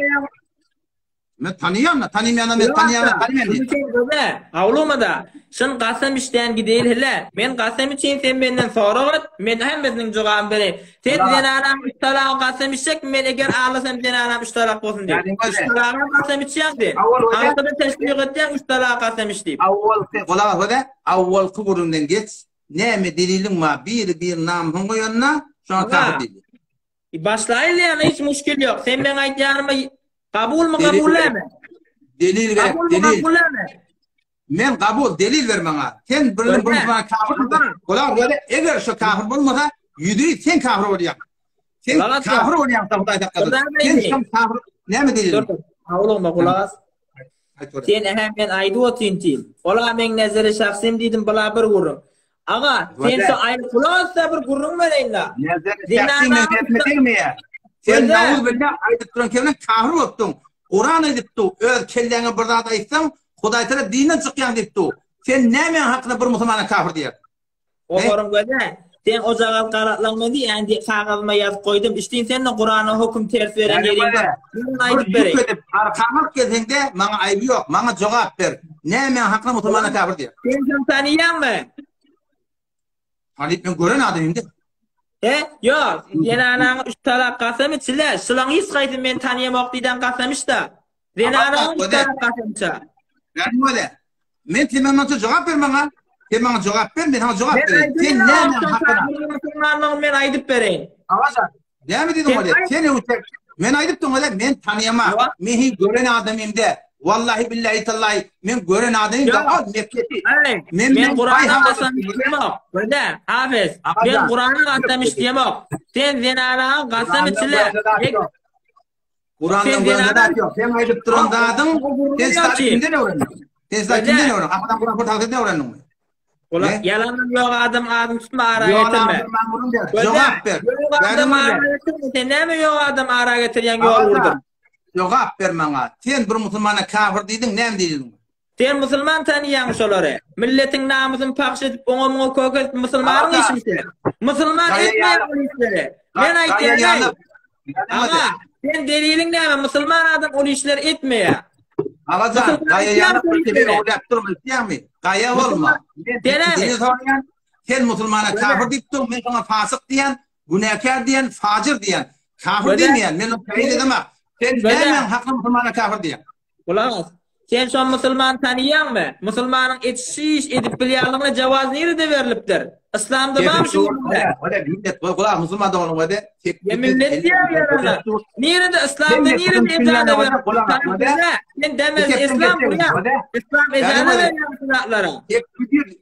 Men tanıyan, tanımayan, men tanıyan, tanımayan.
Ağlama da. Şun qasam işten gideyim hele. Men qasam için sen benden sorat. Men hemmetin cevabını vereyim. Sen zinanam 3 talaq qasam işek. Men eğer ağlasam zinanam 3 talaq olsun diye. 3 talaq qasam işekdi. Arkada teşbih etken 3 talaq qasam işdeyip.
Avval kuburundan geç. Ne mi delilin var? Bir namın koyanına şuna kafir delil.
Başlayın yani hiç müşkil yok. Sen ben aytyanıma kabul mu kabulleme?
Delil ver, delil. Men kabul, delil ver bana. Sen birinin bana kafir oldu. Ulan böyle eğer şu kafir olmasa yüzüğü sen kafir olacaksın. Sen kafir olacaksın Hudayda kadar. Sen şu kafir, ne mi delil?
Oğlum kulağız. Sen hemen aydı otintin. Ola men nezere şahsim dedim bala bir vurum. Aga sen şu aynı kulağızsa bir vurum vereyin la.
Nezere şahsim değil mi ya? Sen navuz billah aydıp duran kevine kafir oldun. Kur'an edip tu. Öz kellene burada da etsem Hudayda dinden çıkyan deyip tu. Sen ne men hakkında bir musulmana kafir diyer?
O korum göde. Sen ocağa qaratlanmadı, endi kağızma yazıp koydum. İşte sen de Kur'an'a hüküm ters veren yerin var. Ben aytıp bereyim.
Arkamak gezende bana ayıbı yok. Bana cevap ver. Ne men hakkında musulmana kafir diyor.
Sen tanıyan mı?
Hani ben gören adamım de.
Yok. Yine anağın 3 talak kasam içiler. Şılan hiç kaydım men tanıyamak diyden kasamış da. Yine anağın 3 talak kasamışa.
Yani öyle. Men temamdan cevap ver bana. Sen bana cevap ver, ben sana cevap vereyim. Sen ne men hakkında?
Müslümanlığın men aydıp bereyim.
Avaza. Ne mi dedim öyle? Sen uçak. Men aydıp öyle men tanıyamam. Men hiç gören adamım de. Vallahi billahi tallahi men gören adamım da al Mekke'ti.
Men Kur'an'a kasamış diyemem. Öyle Hafiz. Ben Kur'an'a kasamış diyemem. Sen zinana kasam içiler.
Kur'an'dan gören yok. Sen aydıp duran da adam. Sen sadece kimden öğrendin? Sen sadece kimden öğrendin? Akadan Kur'an portalda öğrendin mi?
Yalanım yok adım tutma ara getirme.
Cevap ver.
Adım ara getirme. Sen ne mi yok adım ara getiren yol vurdun?
Cevap ver bana. Sen bir Müslümana kafir dedin, ne mi dedin?
Sen Müslüman tanıyan şoları. Milletin namusunu pakş edip onu koket Müslümanın işmişler. Müslüman etmeyen o işleri. Ben aytayım. Ama sen delilin ne mi? Müslüman adam o işleri etmeye.
Ağacan, kaya yanıp bir olayıp durmuş diyen mi? Kaya olma. Sen Müslümana kafir deyip dur, ben sana fasık diyen, günahkar diyen, facir diyen, kafir demeyen, ben o kayı dedim ha. Sen hemen haklı Müslümana kafir diyen.
Ulan, sen son Müslüman tanıyan mı? Müslümanın etşiş edip bilyalığına cevaz nerede veriliptir? İslam'da var mı şu yönde?
Öyle millet, kulak Müslüman da onun öyle.
Ya millet diyor yarana. Nerede İslam'da nerede ezanı veriliptir? Sen demez İslam buraya. İslam ezanı veriyor sınavlara.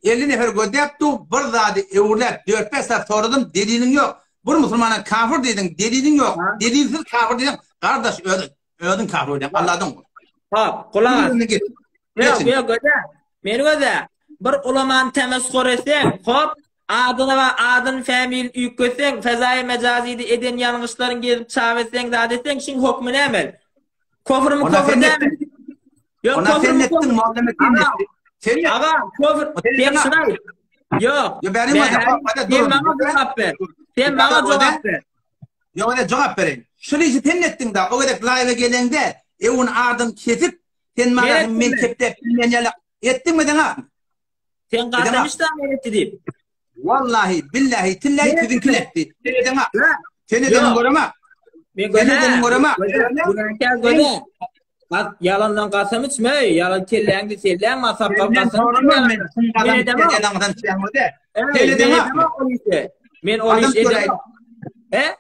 50 nefer gödep tu, bir zadi evlet, 4-5 saat sordum, dediğinin yok. Bu Müslümana kafir dedin, dediğinin yok. Dediğinsiz kafir dedin. Kardeş ödün kafir dedin, anladın mı?
Hop, kulağız. Yok, öde. Meni öde. Bir ulaman temeskor etsen, hop, adını ve adın famil yükkesen, fezai mecaziydi eden yanlışların gelip çavetsen da desen, şimdi hukmu ne emel? Kofur mu kofur değil mi? Yok, kofur mu kofur? Ağa, kofur, sen şuna yok.
Sen
bana cevap ver. Sen bana cevap ver.
Yok, öyle cevap vereyim. Şunu işi tennettin da, o kadar live'e gelende, evun ardın kesip, sen bana mektepte filmenyalı ettin mi dene?
Sen kasamıştan mı etti deyip?
Vallahi, billahi, tillahi tüzünkün etti. Seni dedim göreme. Seni dedim göreme.
Günahkar göre. Bak yalandan kasam içme. Yalan kelleğinde selleğen masapkal kasam içme. Ben edemem. Ben o iş edemem.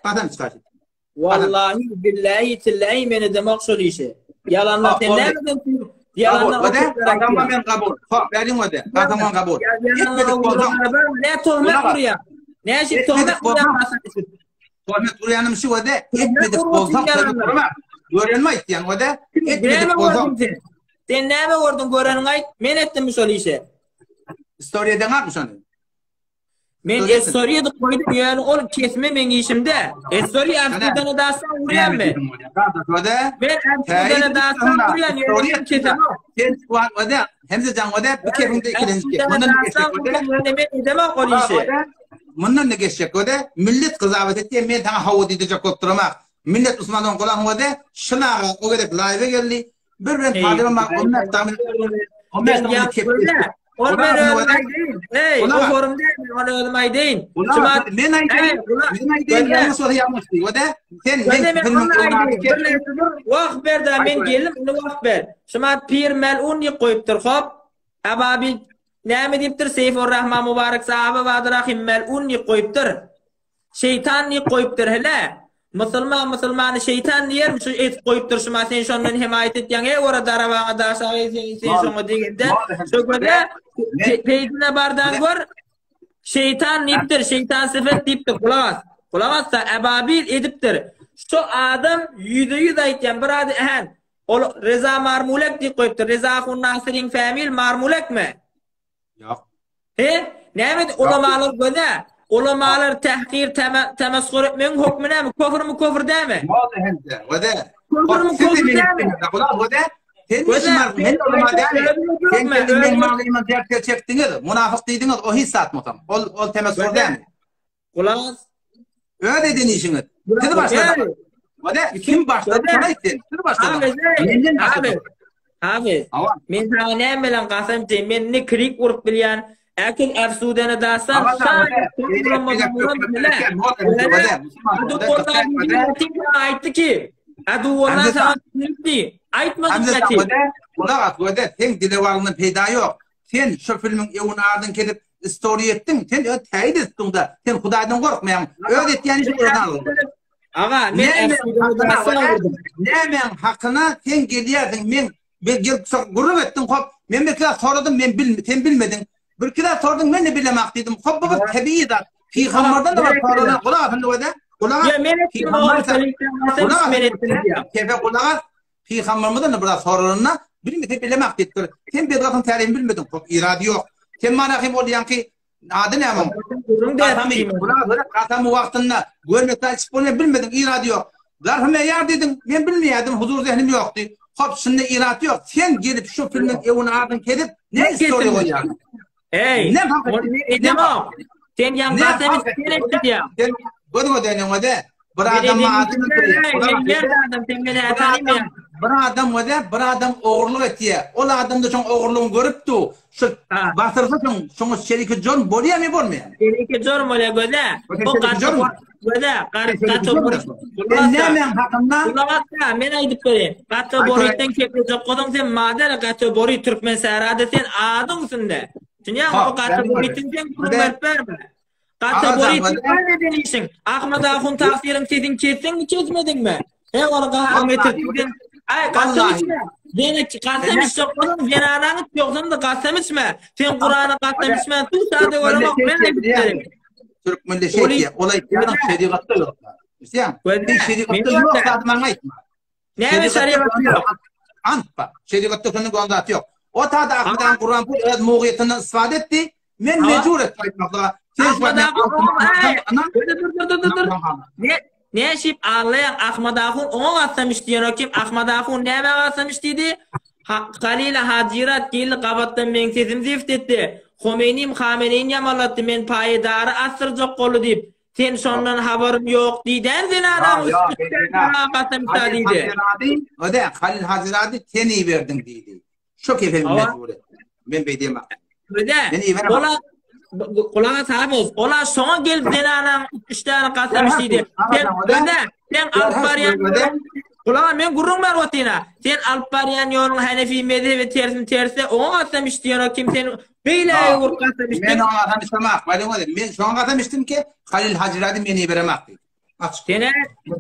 Kasam çıkarsın.
Vallahi, billahi, tillahi men edemem şu işi. Yalandan selleğen yalandan
kasama ben kabul. Verin öde. Kasama kabul.
Ne tohmet buraya? Ne şey tohmet buraya kasam için?
Tohmet buraya şu öde. Etmedik bozak. Görenme isteyen öde. Etmedik bozak.
Sen ne mi gördün görenin ait? Men ettim mi şu işi?
Story'den atmış onu.
Men story'e de koydum yani oğlum kesme ben işimde. Story Afrika'dan dağsan vuruyan mı? Ben Afrika'dan dağsan vuruyan yani kesem o.
Sen kuat öde. Hem de can öde. Bu kefinde ikilenecek. Bundan ne geçecek öde? Millet kızavet etti. Ben sana havu diyecek oturmak. Millet Osmanlı'nın kulağın öde. Şınağı o kadar live'e geldi. Bir ben padırım onlar tahmin
onu ben ölmeyi değil. Hey, o forum değil mi? Onu ölmeyi değil.
Ben aydım yanlış soru yapmıştı. O da sen
vakt ver de ben geldim onu vakt ver. Şumat pir melun diye koyuptur hop. Ababi ne mi deyiptir? Seyfurrahman Mübarek sahabe vadırahim melun diye koyuptur. Şeytan diye koyuptur hele. Müslümanı şeytan diyer mi? Şu et koyuptur şuma sen şondan himayet et yani orada aravana da aşağıya sen şonu degende. Şu kadar peydine bardan gör. Şeytan niptir, şeytan sıfat deyiptir. Kulamazsa ebabil ediptir. Şu adam %100 aytken bir adı ehen. Reza Marmulek deyip koyuptur. Reza Hun Nasir'in famil Marmulek mi?
Yok.
Ne mi? Ulamalar göne. Ulamalar tahkir temeskor etmeyin hukmu ne mi? Kofur mu kofur değil mi? Kofur mu kofur değil mi?
Sen işin men ulama değil. Sen kendin malıyman dertler çektiniz. Münafık dediniz o hissat mı tam? Ol temeskor değil mi?
Kulağız.
Öyle denişiniz. Siz başladınız. Vade kim başladı? Sana ettin. Siz başladınız. Menden başladınız.
Abi, men sana ne bilen qasam te, men ne krik vurup bilyan, akil afsudana dasan, aytdı ki, adu ona sana sinirdi. Aytmadı ki.
Kulağız, vade, sen dilevarının peyda yok. Sen şu filmin evini ardın kedip story ettin. Sen öyle teyit ettin da. Sen Hudaydan korkmayan. Öyle et yani şu buradan aldın.
Ağa, men afsudana dasan vurdum.
Ne men hakkına sen geliyordun. Ben gelip gurup ettin hop. Men bir kere sordum sen bilmedin. Bir kere sordun ben de bilemek dedim. Hop bu tabii da. Peygamberden de var sorulan. Kulağa efendi öyle. Kulağa.
Ya men ettim o
Kefe kulağa. Peygamberden de biraz sorulanına. Bilemek dedim. Sen bir rakam tarihini bilmedin. Hop irade yok. Sen manahim olayan ki adı ne ama? Kasam vaktinde görmekten çıkmayı bilmedin. İrade yok. Zarfıma yar dedim. Ben bilmiyordum. Huzur zihnim yoktu. Hop şimdi irade yok. Sen gelip şu filmin evini ardın kedip ne istiyor koyacaksın?
Hey, ne o? Sen yan kasem isteyelim ya.
Sen gördün mü dönüyorsun o de? Bir adam oğurluk etiye. O adam da çok oğurluğunu görüp tu. Şu bastırsa şunu şeriki John boluyor mu bolmuyor?
Şeriki John boluyor göze. O katı
ne hakkında?
Kulağatta men aydıp bereyim. Katı boruydan kepecek kodum sen madara katı boruy Türkmen sarada sen adın üstünde. Dünya o katı boruydan sen kurban verme. Katı boruy ne denişin? Ahmet Ağun taqsirin sedin ketsin mi ketmedin mi? He onu qaham etirdin. Ay qasam içme. Beni qasam içse qolun zenananı yoqsam da qasam içme. Sen Qur'an'ı qasam içme. Tu sade olarak men aydıp
Türk milleti olay yanı şeriatta yok. İsyan. Şeriatta yok adamına aytma.
Ne şeriatta yok?
Antpa. Şeriatta senin gondat yok. O tadı akıdan Kur'an bu muğiyetinden istifade etti. Men mecbur etmekle.
Ne şip ağlayan Ahmet Ağun onu atsamış diyen o kim? Ahmet Ağun ne atsamış dedi? Halil Hacirat geldi qabattan men sesim zift etti. Khomeini'nin yamalattı men payidarı asır çok kolu deyip. Sen sondan haberim yok deyden sen adam üstünden dedi.
O da Halil Hacirat'ı seni verdin dedi. Çok efendim mecbur etti. Ben beydiyemem.
Öyle. Kulağa sahibiz. Ola sonra gelip denanan 3 tane qasamış deydi. Sen Alpariyan kulağa men gurrun var otina. Sen Alpariyan yolun Hanefi mezhebi tersi onu qasamış diyen o kim sen beyle vur qasamış.
Men onu qasamıştım. Men şu an qasamıştım ki Halil Hacirat'ı meni veremekti.
Sene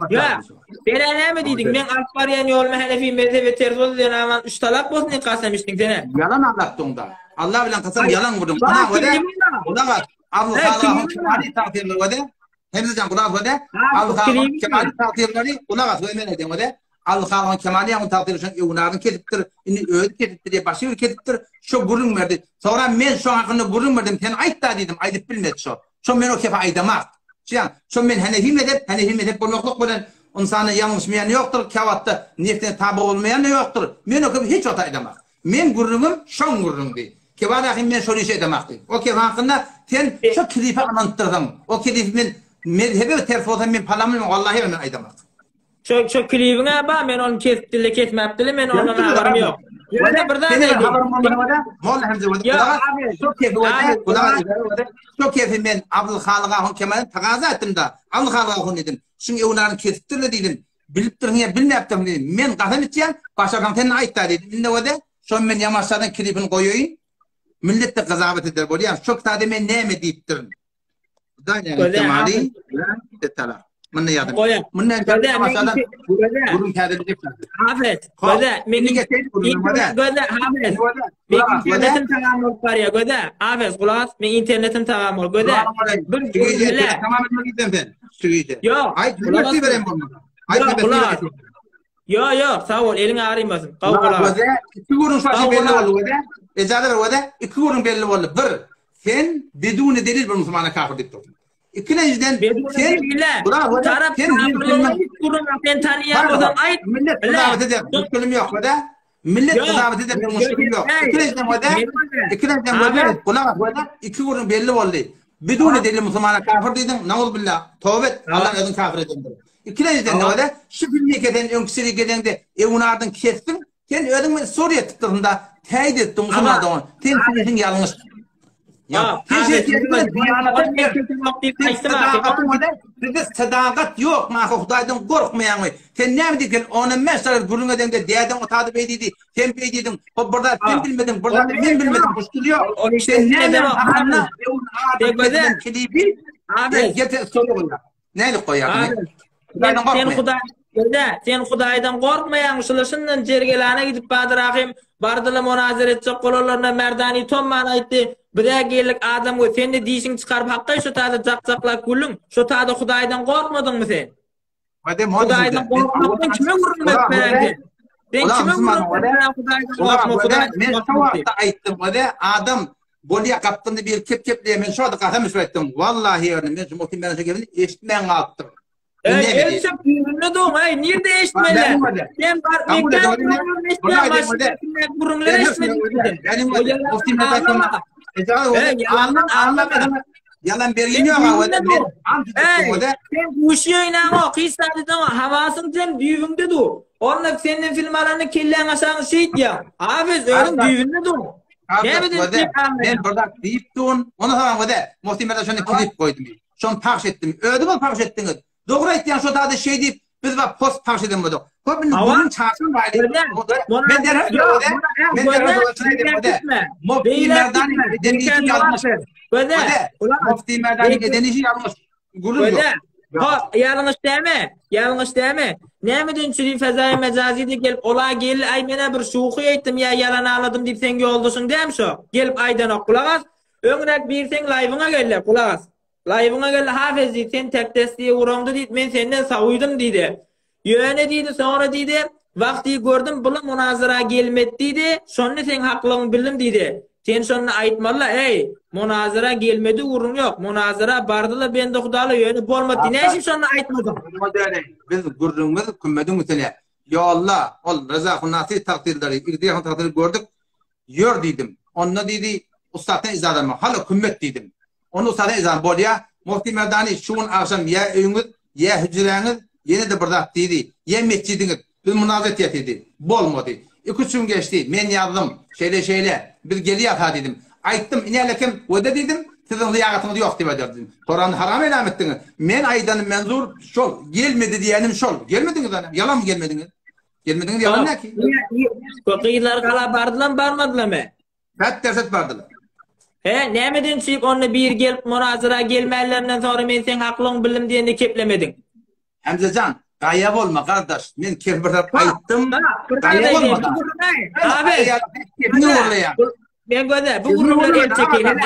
ya bela ne mi dedin? Men Alpariyan yolun Hanefi mezhebi tersi denanan 3 talak bolsun qasamıştın sene.
Yalan anlattın da. Allah bilen kasam yalan vurdum. Buna bak. Abdul Khaliq'ın kemali takdirleri var de. Hemzecan kulağı var de. Abdul Khaliq'ın kemali takdirleri kulağı var. Söylemen edeyim var de. Abdul Khaliq'ın kemali yang takdirleri evunarın ketiptir. İni öğüt ketiptir diye başı ketiptir. Şu gurun verdi. Sonra men şu hakkında gurun verdim. Sen ayt da dedim. Aydıp bilmedi şu. Şu men o kefa aydamak. Şu men Hanefi medhep bulmakluk bilen insanın yanlışmayan yoktur. Kavatta neften tabi olmayan yoktur. Men o kefa hiç ota aydamak. Men gurunum şon gurun değil. Kevalahim men şöyle şey demekti. O kefa hakkında sen şu kilife anlattırdın. O kilif men mezhebe terfodan men palamın vallahi men aydamak.
Şu kilifine bak men onu kesmeptile men ondan haberim yok. Öyle birden neydi?
Molla Hamza vada. Şu kefi vada. Şu kefi men Abdul Khaliq'ın kemalini taqaza ettim da. Abdul Khaliq'ın dedim. Şun evlerini kesiptirle dedim. Bilip durun bilmeptim dedim. Men qasam içen başakan senin aytda dedim. Inde vada. Şu men yamaçlardan kilifini koyuyun. Millet de gazabet eder böyle ya çok sade men ne mi deyiptirin. Dayı kemali detala. Mınne yadım. Mınne masalan burun kâdelecek.
Afet. Göze meni göze Afet. İnternetim tamamol var ya göze. Afet kulağız men internetim tamamol göze. Bir cümle
tamam etmek istedim ben. Sürüyece.
Yok.
Ay cümlesi vereyim bunu. Ay cümlesi.
Yok sağ ol elini ağrımasın.
Göze iki gurun saçı belli oldu göze. Ecada ver göze iki gurun belli oldu. Bir sen bedun delil bir Müslümana kafir diptin. İkinciden sen
taraf kurun ben tanıyamadım ay
millet kızabet eder müşkülüm yok göze. Millet kızabet eder bir müşkülüm yok. İkinciden göze iki gurun belli oldu. Biduni delil Müslümana kafir dedin. Naul billah. Tövbe et. Allah özün kafir edin. İkinciden ne oldu? Şu memleketten önkisiri gelende evunardın kestin. Sen özün Suriye tuttığında teyit ettin Müslümanlardan. Sen senin yanlış. Ya, sadakat yok. Hudaydan korkmayan mı? Sen ne dedin? Onun mesela guruna dende diyeden o tadı beydiydi. Sen beydidin. O burada sen bilmedin. Burada ben bilmedim. Kuşturuyor. Sen ne dedin? Anla. Sen kilibi. Abi. Getir soru koyar. Neyle koyar?
Sen Hudaydan korkmayan şundan jergelana gidip badraqim bardıla münazara etjek qolarlarına merdani tomman aytdı. Bire gellik adam o sen de dişin çıkarıp hakka şu tadı caqcaqlap gülün. Şu tadı Hudaydan korkmadın mı sen? Hudaydan korkmadın kime vurulmak berendi? Ben kime vurulmak
Ben şu vaqtda aytdım adam bolya kaptığında bir kep-kepleye men şu adqa hem söyletdim. Vallahi öyle men muhtim ben geldim eşitmen qaldım.
Evet, çok ünlü doğum. Ay, nerede eşitmeler? Ben var, burunları eşitmedim.
Yalan berginiyor ama
sen kuşuyor inanma, kıysadı ama havasın sen düğünde dur. Onunla senin filmlerini killen aşağı şey ya. Abi öyle düğünde dur.
Ben burada deyip durun. Onu sonra da muhtemelen şöyle klip koydum. Şunu pahş ettim. Ödü mü pahş ettiniz? Doğru ettiğin şu tadı şey deyip biz var post pahş edelim bu da. Bunun çarşın var. Ben derhal Mufti Merdani denişi yazmış. Mufti Merdani denişi yazmış. Gurur yok.
Yanlış değil mi? Yanlış değil mi? Ne mi dün fezai mecazide gelip ola gel ay mena bir şuhu ettim ya yalan ağladım deyip sen yoldusun değil mi şu? Gelip aydan ok kulak az. Öngürek bir sen live'ına gel kulak az. Live'ına gel Hafiz sen tek testiye uğramdı deyip men senden savuydum dedi. Yöne dedi sonra dedi. Vakti gördüm bula münazara gelmedi dedi. Sonra sen haklığını bildim dedi. Sen sonra aytmalla ey münazara gelmedi urun yok. Münazara bardıla ben de Hudalı yönü bolmadı. Ne işim sonra aytmadım.
Biz gurrumuz kümmedin mütele. Ya Allah, ol Rızakun Nasi takdirleri, İgdiyan takdirleri gördük. Yor dedim. Onunla dedi ustadın izadamı. Hala kümmet dedim. Onu ustadın izadamı bol ya. Mufti Merdani şuun akşam ya eviniz, ya hücreniz yine de burada dedi. Ya mescidiniz. Biz münazet et dedi. Bolmadı. 2 gün geçti. Men yazdım. Şeyle. Biz geliyor ha dedim. Ayttım inelekim. O da dedim. Sizin liyagatınız yok diye dedim. Toranı haram elam ettiniz. Men aydanın menzur şol. Gelmedi diyenim şol. Gelmediniz anam. Yalan mı gelmediniz? Gelmediniz yalan ne ki?
Kokiylar kala bardılar barmadılar mı?
Fet derset bardılar.
Ne medin çip onunla bir gelip münazara gelmelerinden sonra men sen haklığını bildim diyende keplemedin.
Hamzacan. Gayab olma kardeş. Men kefbirler ayttım. Gayab olma.
Abi. Ben gördüm. Bu gururları el çekelim.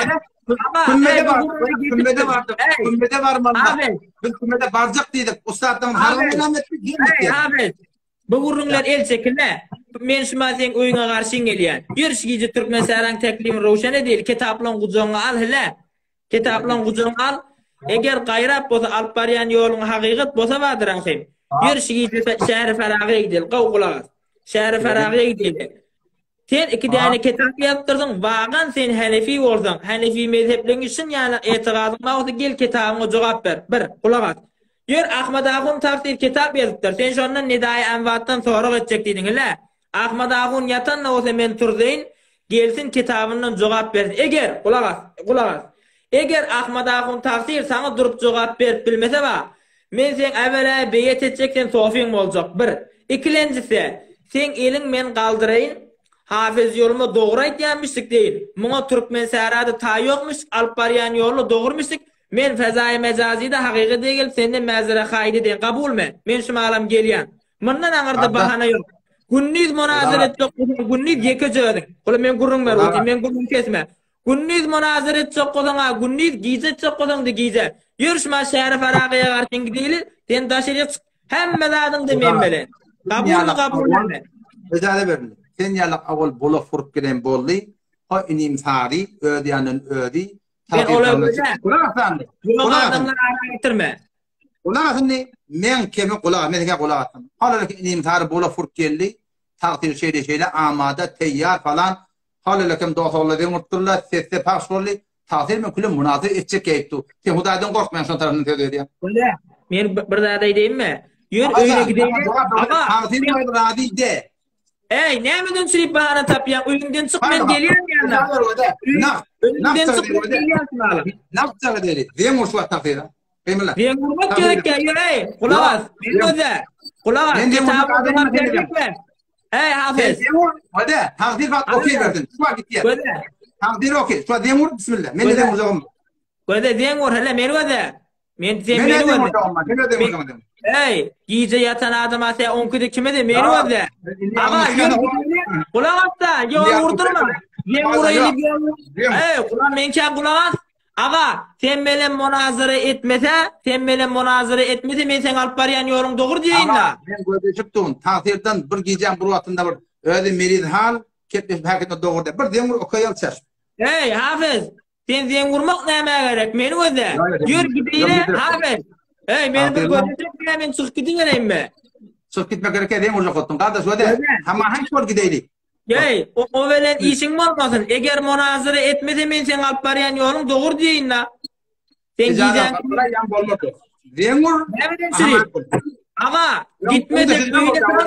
Kümmede var malla. Biz kümmede barcak dedik. Ustaddan haram elam ettik.
Abi. Bu gururlar el çekilme. Men şuma sen oyuna karşı geliyen. Yürüyüşücü Türkmen Saran teklimi roşane değil. Kitaplan kucağına al hele. Kitaplan kucağına al. Eğer gayrap bolsa alıp baryan yolun hakikat bolsa vardır ahim. Yürüyüşücü şehri Faragı'ya gidelim. Qavqulağa. Şehri Faragı'ya gidelim. Sen 2 tane kitap yaptırdın. Vagan sen Hanefi oldun. Hanefi mezheplerin için yani etiqadın mağdı gel kitabına cevap ver. Bir kulak. Yer Ahmet Ağun takdir kitap yazıptır. Sen şondan Nidai Envat'tan sonra edecek dedin hele. Ahmet Ağun yatanla olsa men turdayn gelsin kitabından cevap ver. Eğer kulak. Eğer Ahmet Ağun takdir sana durup cevap ver bilmese ba. Men sen evvela beyet edeceksen sofin olacak. Bir. İkincisi sen elin men kaldırayın. Hafiz yolunu doğru aytyanmıştık değil. Muna Türkmen Sarada ta yokmuş. Alparyan yolunu doğurmuştuk. Men fezai mecazide haqiqi değil. Senden mezara kaide değil. Kabul me? Men şu malam geliyen. Bundan ağırda bahana yok. Günniz münazara ettik. Günniz yeke çöğdün. Kula men gurrun ver. Men gurrun kesme. Günniz münazara ettik. Günniz gize ettik. Gize. Yürüşme Şerif Araqı'ya karşın gidelim. Sen taşırıya çık. Hemmeladın da men belen. Kabul me?
Icade verin. Sen yalak avul bola furup gelen bolli. O inim tari. Ödiyanın ödi.
Ben olay böyle.
Kulak
adamlar ağına getirme.
Kulak atın ne? Men kemi kulak. Men kemi kulak atın. Halalaki inim tari bola furup geldi. Takdir şeyle amada, teyyar falan. Halalakim doktorla demurtturlar. Sesse pahş olli. tahsil mi kulüm münazir edecek eyiptu. Sen Hudaydan korkmayan son tarafını tövbe ediyor.
Öyle. Men bir daha deyim mi? Yür öyle gideyim. Ama
tahsil mi razı de.
ey, nämeden sürüp bahana tapyan? Öýünden çık men gelýän ýa-da. Öýünden çık men gelýän.
Napçaga dedi. Demur şu tahsil. Bemirler.
Ben vurmak gerek ya. Ey, kulak as. Ben öde. Kulak as. Kitabı verdik mi? Ey Hafiz.
Demur, öde. Tahsil bak okey verdin. Şu git ya.
Öde.
Tahsil okey. Şu demur bismillah. Men de demur zagım.
Öde demur hele men öde. Men sen
Men
men
de demur
öde.
zagım. Men de demur zagım.
Ey, gece yatan adama sen 10'da kime de men öde. Ama kulak as da yol vurdurma. Demur eli ey, kulak men kan kulak as. Aga, sen bilen münazara etmese, men sen alıp barýan ýolun dogry diýin da.
Ben gözleşipdim. Tahsirden bir gecem bir wagtynda bir özi merid hal ketmiş hakykatda dogry. Bir demir okay alçaş.
Hey Hafiz, sen zen vurmak näme gerek? Meni öde. Ýür gideýle Hafiz. Hey, men bir gözleşip men çykyp gideýärmi?
Çykyp gitmek gerek demir jokotdum. Gardaş öde. Hamma hanç bol gideýlik.
Hey, o bilen işin bolmasyn. Eger münazara etmese, men sen alıp barýan ýolun dogry diýin da. Sen giýen
yan bolmady. Demir
näme sürüp? Aga, gitmedi öyle tapma.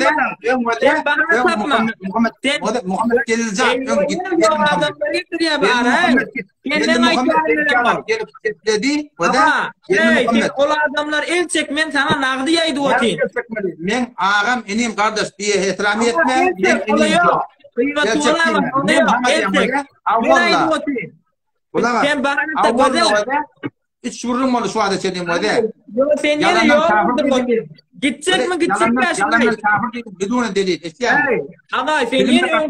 Muhammed Gelilcan git.
Adamlar getiriyor bari. Kendin
gelip dedi ve de
o adamlar el çekmen sana nagdi yaydı otin.
Men ağam enim kardeş bir ihtiram etme.
Sen bahane de
hiç vururum onu şu anda çedim o de.
Sen yine yok. Gidecek mi gidecek mi?
Yalanlar kafir bidun delil. İşte.
Ama sen yine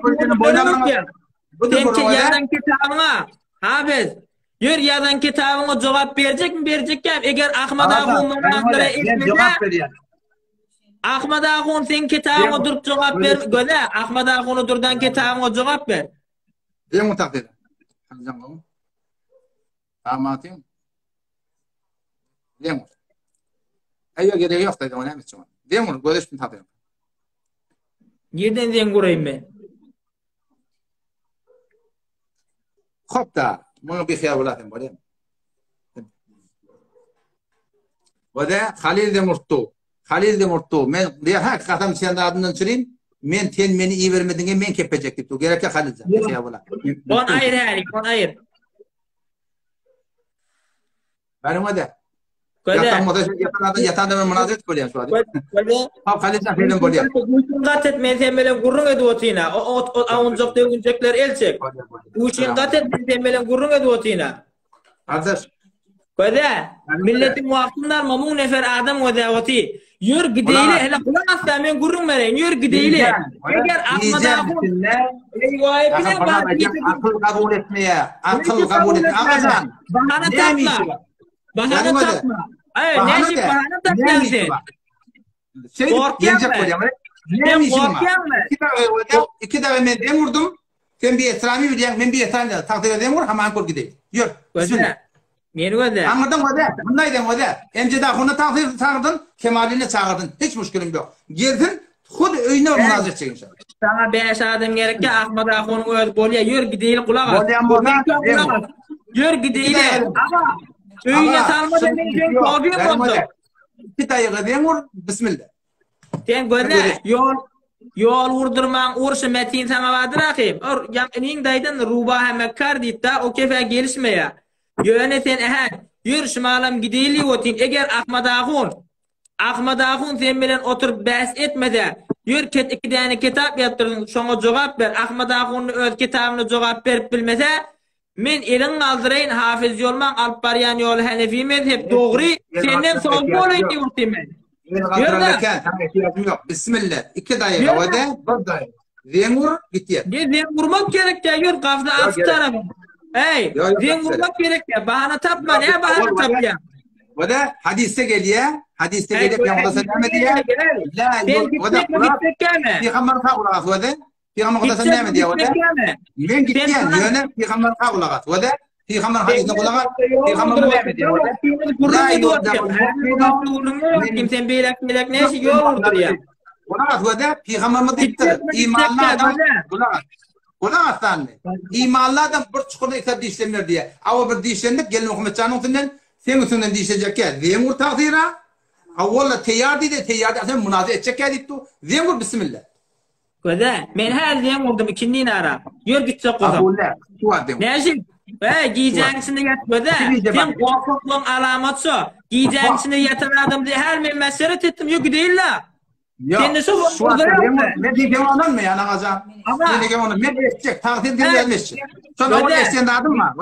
sen yadan kitabına. Hafiz. Yür yadan kitabına cevap verecek mi? Verecek mi? Eğer Ahmet Ağun münazara etmese Ahmet Ağun sen kitabına durup cevap ver. Göze Ahmet Ağun'u durdan kitabına cevap ver.
Değil mi takdir? Hangi Ahmet'im? Demur. Ayyo gereği yok dedi ona mesela. Demur görüştüm tabii.
Nereden den göreyim ben?
Hop da bunu bir xiyar buladım böyle. Ve de Halil de murttu. Men diye hakikaten sen de adından çüreyim. Men ten meni iyi vermediğine men kepecektim. Tu gerek ya Halil can. Xiyar bula.
On ayır yani, on ayır.
Benim o da.
Köde.
Yatan da münazeret koyuyor şu anda. Ha Halil'den film koyuyor.
Gatet mezemelen gurrun edu otina. O avuncak devunacaklar elçek. Uçin gatet mezemelen gurrun edu otina.
Arkadaş.
Köde. Milletin vaktindar mamun nefer adam o da oti. Yür gideyle hele kulak asla men gurrun meren. Yür gideyle. Eğer Ahmet Ağun. Eyvah bile bak.
Akıl kabul etmeye. Akıl kabul etmeye. Ağacan.
Bahane tapma. Bahane tapma. Ay, neşi bahane tapma sen. Korkuyan mı?
İki defa ben demurdum. Sen bir esrami biliyorsun. Ben bir esrami de takdir edemur. Hemen kol gideyim. Yürü. Bismillah.
Meni öde.
Anladın mı de? Bundaydın o de. Emce daha onu takdir çağırdın. Kemalini çağırdın. Hiç müşkülüm yok. Girdin. Hud öyüne münazir çekin sen.
Sana 5 adam gerek ki Ahmet Ağun'un öz bolya. Yürü gideyle kulak as. Yürü gideyle. Ama öyüne salmadan ben korkuyorum oldu.
Bir dayiga demur. Bismillah.
Sen göre yol vurdurman uğrışı metin sana vardır akıyım. Nin daydan rubaha mekkar deyip da o kefe gelişmeye. Yöne sen yürü şimalam gideyli otin. Eğer Ahmet Ağun sen bilen oturup bahs etmede yürü iki tane kitap yaptırdın şuna cevap ver. Ahmet Ağun'un öz kitabını cevap verip bilmese men elin kaldırayın hafiz yolman alıp baryan yolu Hanefi mezhep doğru senden sol olayım diyorsun ben.
Yok. Bismillah. 2 dayiga o da bir dayiga. Zemur gitti.
Zem vurmak gerek ya yürü kafda açık tarafı. Hey, zem vurmak gerek ya. Bahane tapma ne bahane tap ya.
O da hadiste geliyor. Hadiste gelip yanında sen ne diyor? La o da Peygamber kavlagat o da. Peygamber kavlagat sen ne diyor o da? Ben gittim yöne Peygamber kavlagat o da. Peygamber hadisine kulagat. Peygamber ne diyor o da? La yok da.
Kimsen bilek ne işi yol vurdur ya.
Kulagat o da Peygamber mi diktir? İmanlı adam kulagat. Ona aslan. İmanlardan bir çukurda ise dişlenir diye. Ama bir dişlendik gelin Muhammedcan'ın üstünden sen üstünden dişlecek ya. Zemur takdira. Avvalla teyyar dedi. Teyyar dedi. Sen münazir edecek ya deyip Zemur bismillah.
Köze. Men her zemurdum ikindiğin ara. Yör gitse kozam.
Avvalla. Şu adım.
Näşik? Giyeceğin içinde yat köze. Sen korkuklığın alamatı. Giyeceğin içinde yatan adam diye her men meseret ettim. Yok değil la. Sen de şu
anda ne diyeceğim onun mu yani ağacağım? Ne diyeceğim onun? Ne diyecek? Takdir gelmiş. Sonra avval eşten adım mı?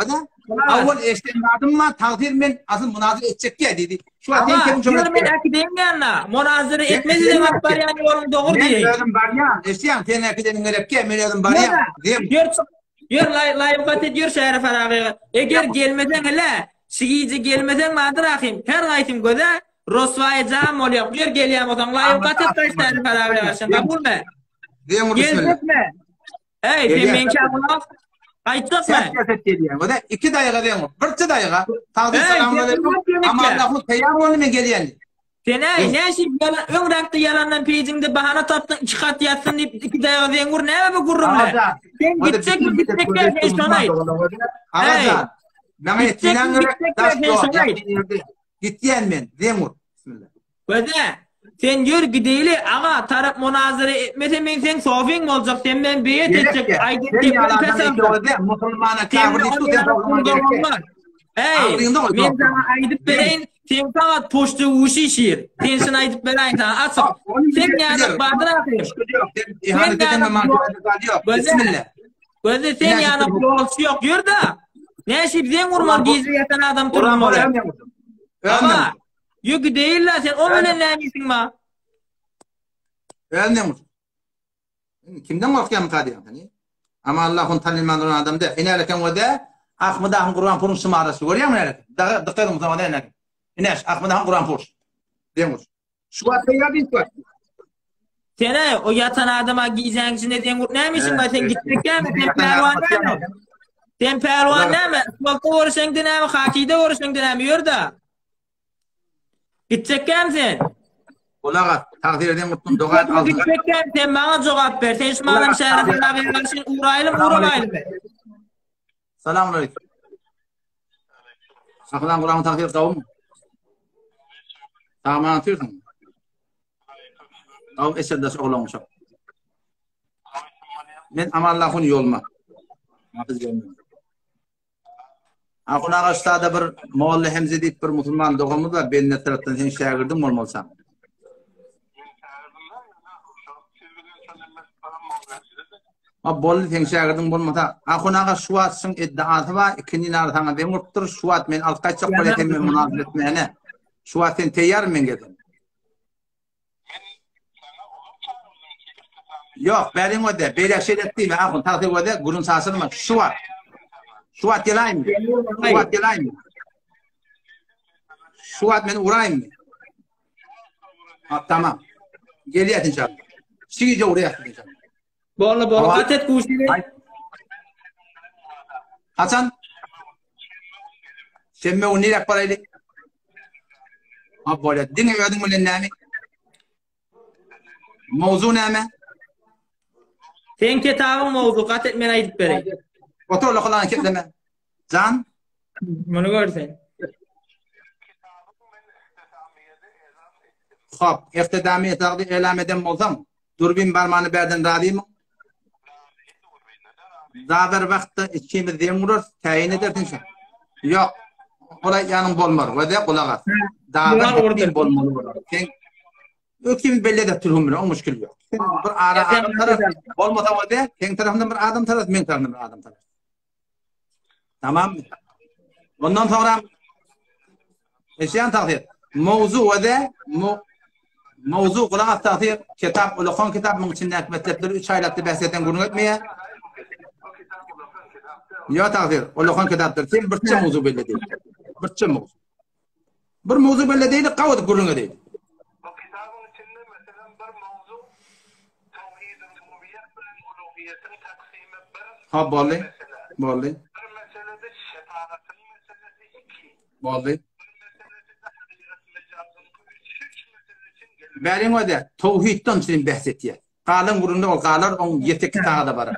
Avval eşten adım mı? Takdir men asıl münazir edecek ya dedi. Şu an
ama diyorum ben akideyim yanına. Münazire etmesi demek var yani yolun doğru diye.
Ben var ya. Eşyan sen akidenin gerek ki men var ya.
Yor layıkat ediyor Şerif Arabi. Eğer gelmeden hele sigici gelmeden madır akım. Her gaytim göze Rosvay cam oluyor. Yor geliyem otan layıkat et kaç Şerif Arabi versin. Kabul mü? Gelecek mi? Hey sen menkabına kayıtlık mı?
Sen geliyem. O da 2 dakika diyem. 1 dakika. Takdir selamünaleyküm. Ama Allah'ın teyyar onu men geliyen.
Sen ay ne şey yalan ön renkte yalandan pejinde bahana taptın 2 kat yatsın deyip 2 dayağı diyen gur ne mi gurrum ne? Sen gidecek ne sonay?
Ağacan. Bana ettiğinden göre gittiyen men. Zemur. Bismillah.
Köze. Sen gör gideyli ama taraf münazara etmese men sen sofin mi olacak? Sen ben beyet edecek.
Sen yalandan Müslümana kafirlik tut.
Hey, men sana aydıp bereyin. Sen sana poştu uşi şiir. Sen sana aydıp bereyin sana asık. Sen yanık badın akıyım.
İhanet edemem yok. Bismillah.
Köze sen yanık yolsu yok. Gör da. Ne şip sen vurman gizli yatan adam turun oraya. Ama yok değil la sen o öyle neymişsin ma?
Ölmüyor musun? Kimden korkuyan kadiyan? Ama Allah'ın tanımandıran adam da. İnerken o da Ahmed'ın Kur'an Purun sımarası. Görüyor musun? Dıkkatım mutlaka da inerken. İner. Ahmed'ın Kur'an Purun. Diyormuş. Şu atı yadın şu atı.
Sen o yatan adama giyeceğin içinde diyen neymişsin ma? Sen gitmek mi? Sen pervan mi? Sen pervan mi? Sokta vuruşun dine mi? Hakide vuruşun dine mi? Yör da. Gidecek misin?
Kulağa takdir edin mutlum doğat aldı.
Gidecek sen bana cevap ver. Sen şu adam şerefine karşı uğrayalım uğramayalım.
Selamünaleyküm. Sakılan Kur'an'ı takdir kavum mu? Tamam anlatıyorsun. Kavum eserdaş oğlanmışım. Ben ama Allah'ın yolma. Hafız gelmiyor. Akun ağaçta da bir Moğollu Hemze deyip bir Müslüman doğumuz var. Ben ne taraftan sen şagirdim olmalısam. Ama bollu sen şagirdim olmasa. Akun ağaç şuatsın iddiatı var. İkinci nartana ben vurttur. Şuat men alt kaçak koletem men münazir etmeyene. Şuat sen teyyar men geldim. Yok benim o da. Böyle şey ettiğim akun takdir o da. Gurun sahasını mı? Şuat. Şuat gelayım mı? Şuat gelayım mı? Şuat beni uğrayayım mı? Tamam. Geliyor inşallah. Sigice oraya atın inşallah.
Bolu atet kuşu.
Hasan. Sen mi o nilak parayla? Ha böyle. Dine ödün mü lennemi? Mevzu neme?
Sen kitabın mevzu kat etmene aydıp vereyim.
Otur lokalan ketleme. Can?
Bunu görsen.
Hop, ihtidamiye takdir elam eden olsam, durbin barmanı berden radiyim mi? Daha bir vakti içimiz diyen vurur, tayin edersin sen. Yok, olay yanın bolmar, ve de kulağa. Daha bir içim bolmar. Sen, ökimiz belli edip tülhümür, o müşkül yok. Bir adam taraf, olmasa o de, sen tarafından bir adam taraf, men tarafından bir adam taraf. Tamam mı? Bundan sonra eşyan takdir. Mevzu ve de mevzu kulağa takdir. Kitap, ulukon kitabın içindeki metlepleri 3 aylıkta bahseden gurun etmeye. Ya takdir. Ulukon kitaptır. Sen birçe mevzu belli değil. Birçe mevzu. Bir mevzu belli değil, kavud gurun değil.
O kitabın içinde mesela bir mevzu tevhid-i rububiyet ve uluhiyetin taksimi bir.
Ha, bolli. Bolli. Bolli. Benim o da tevhidden senin bahsetiyor. Kalın burunda o kalır, onun yetek kitağı da var.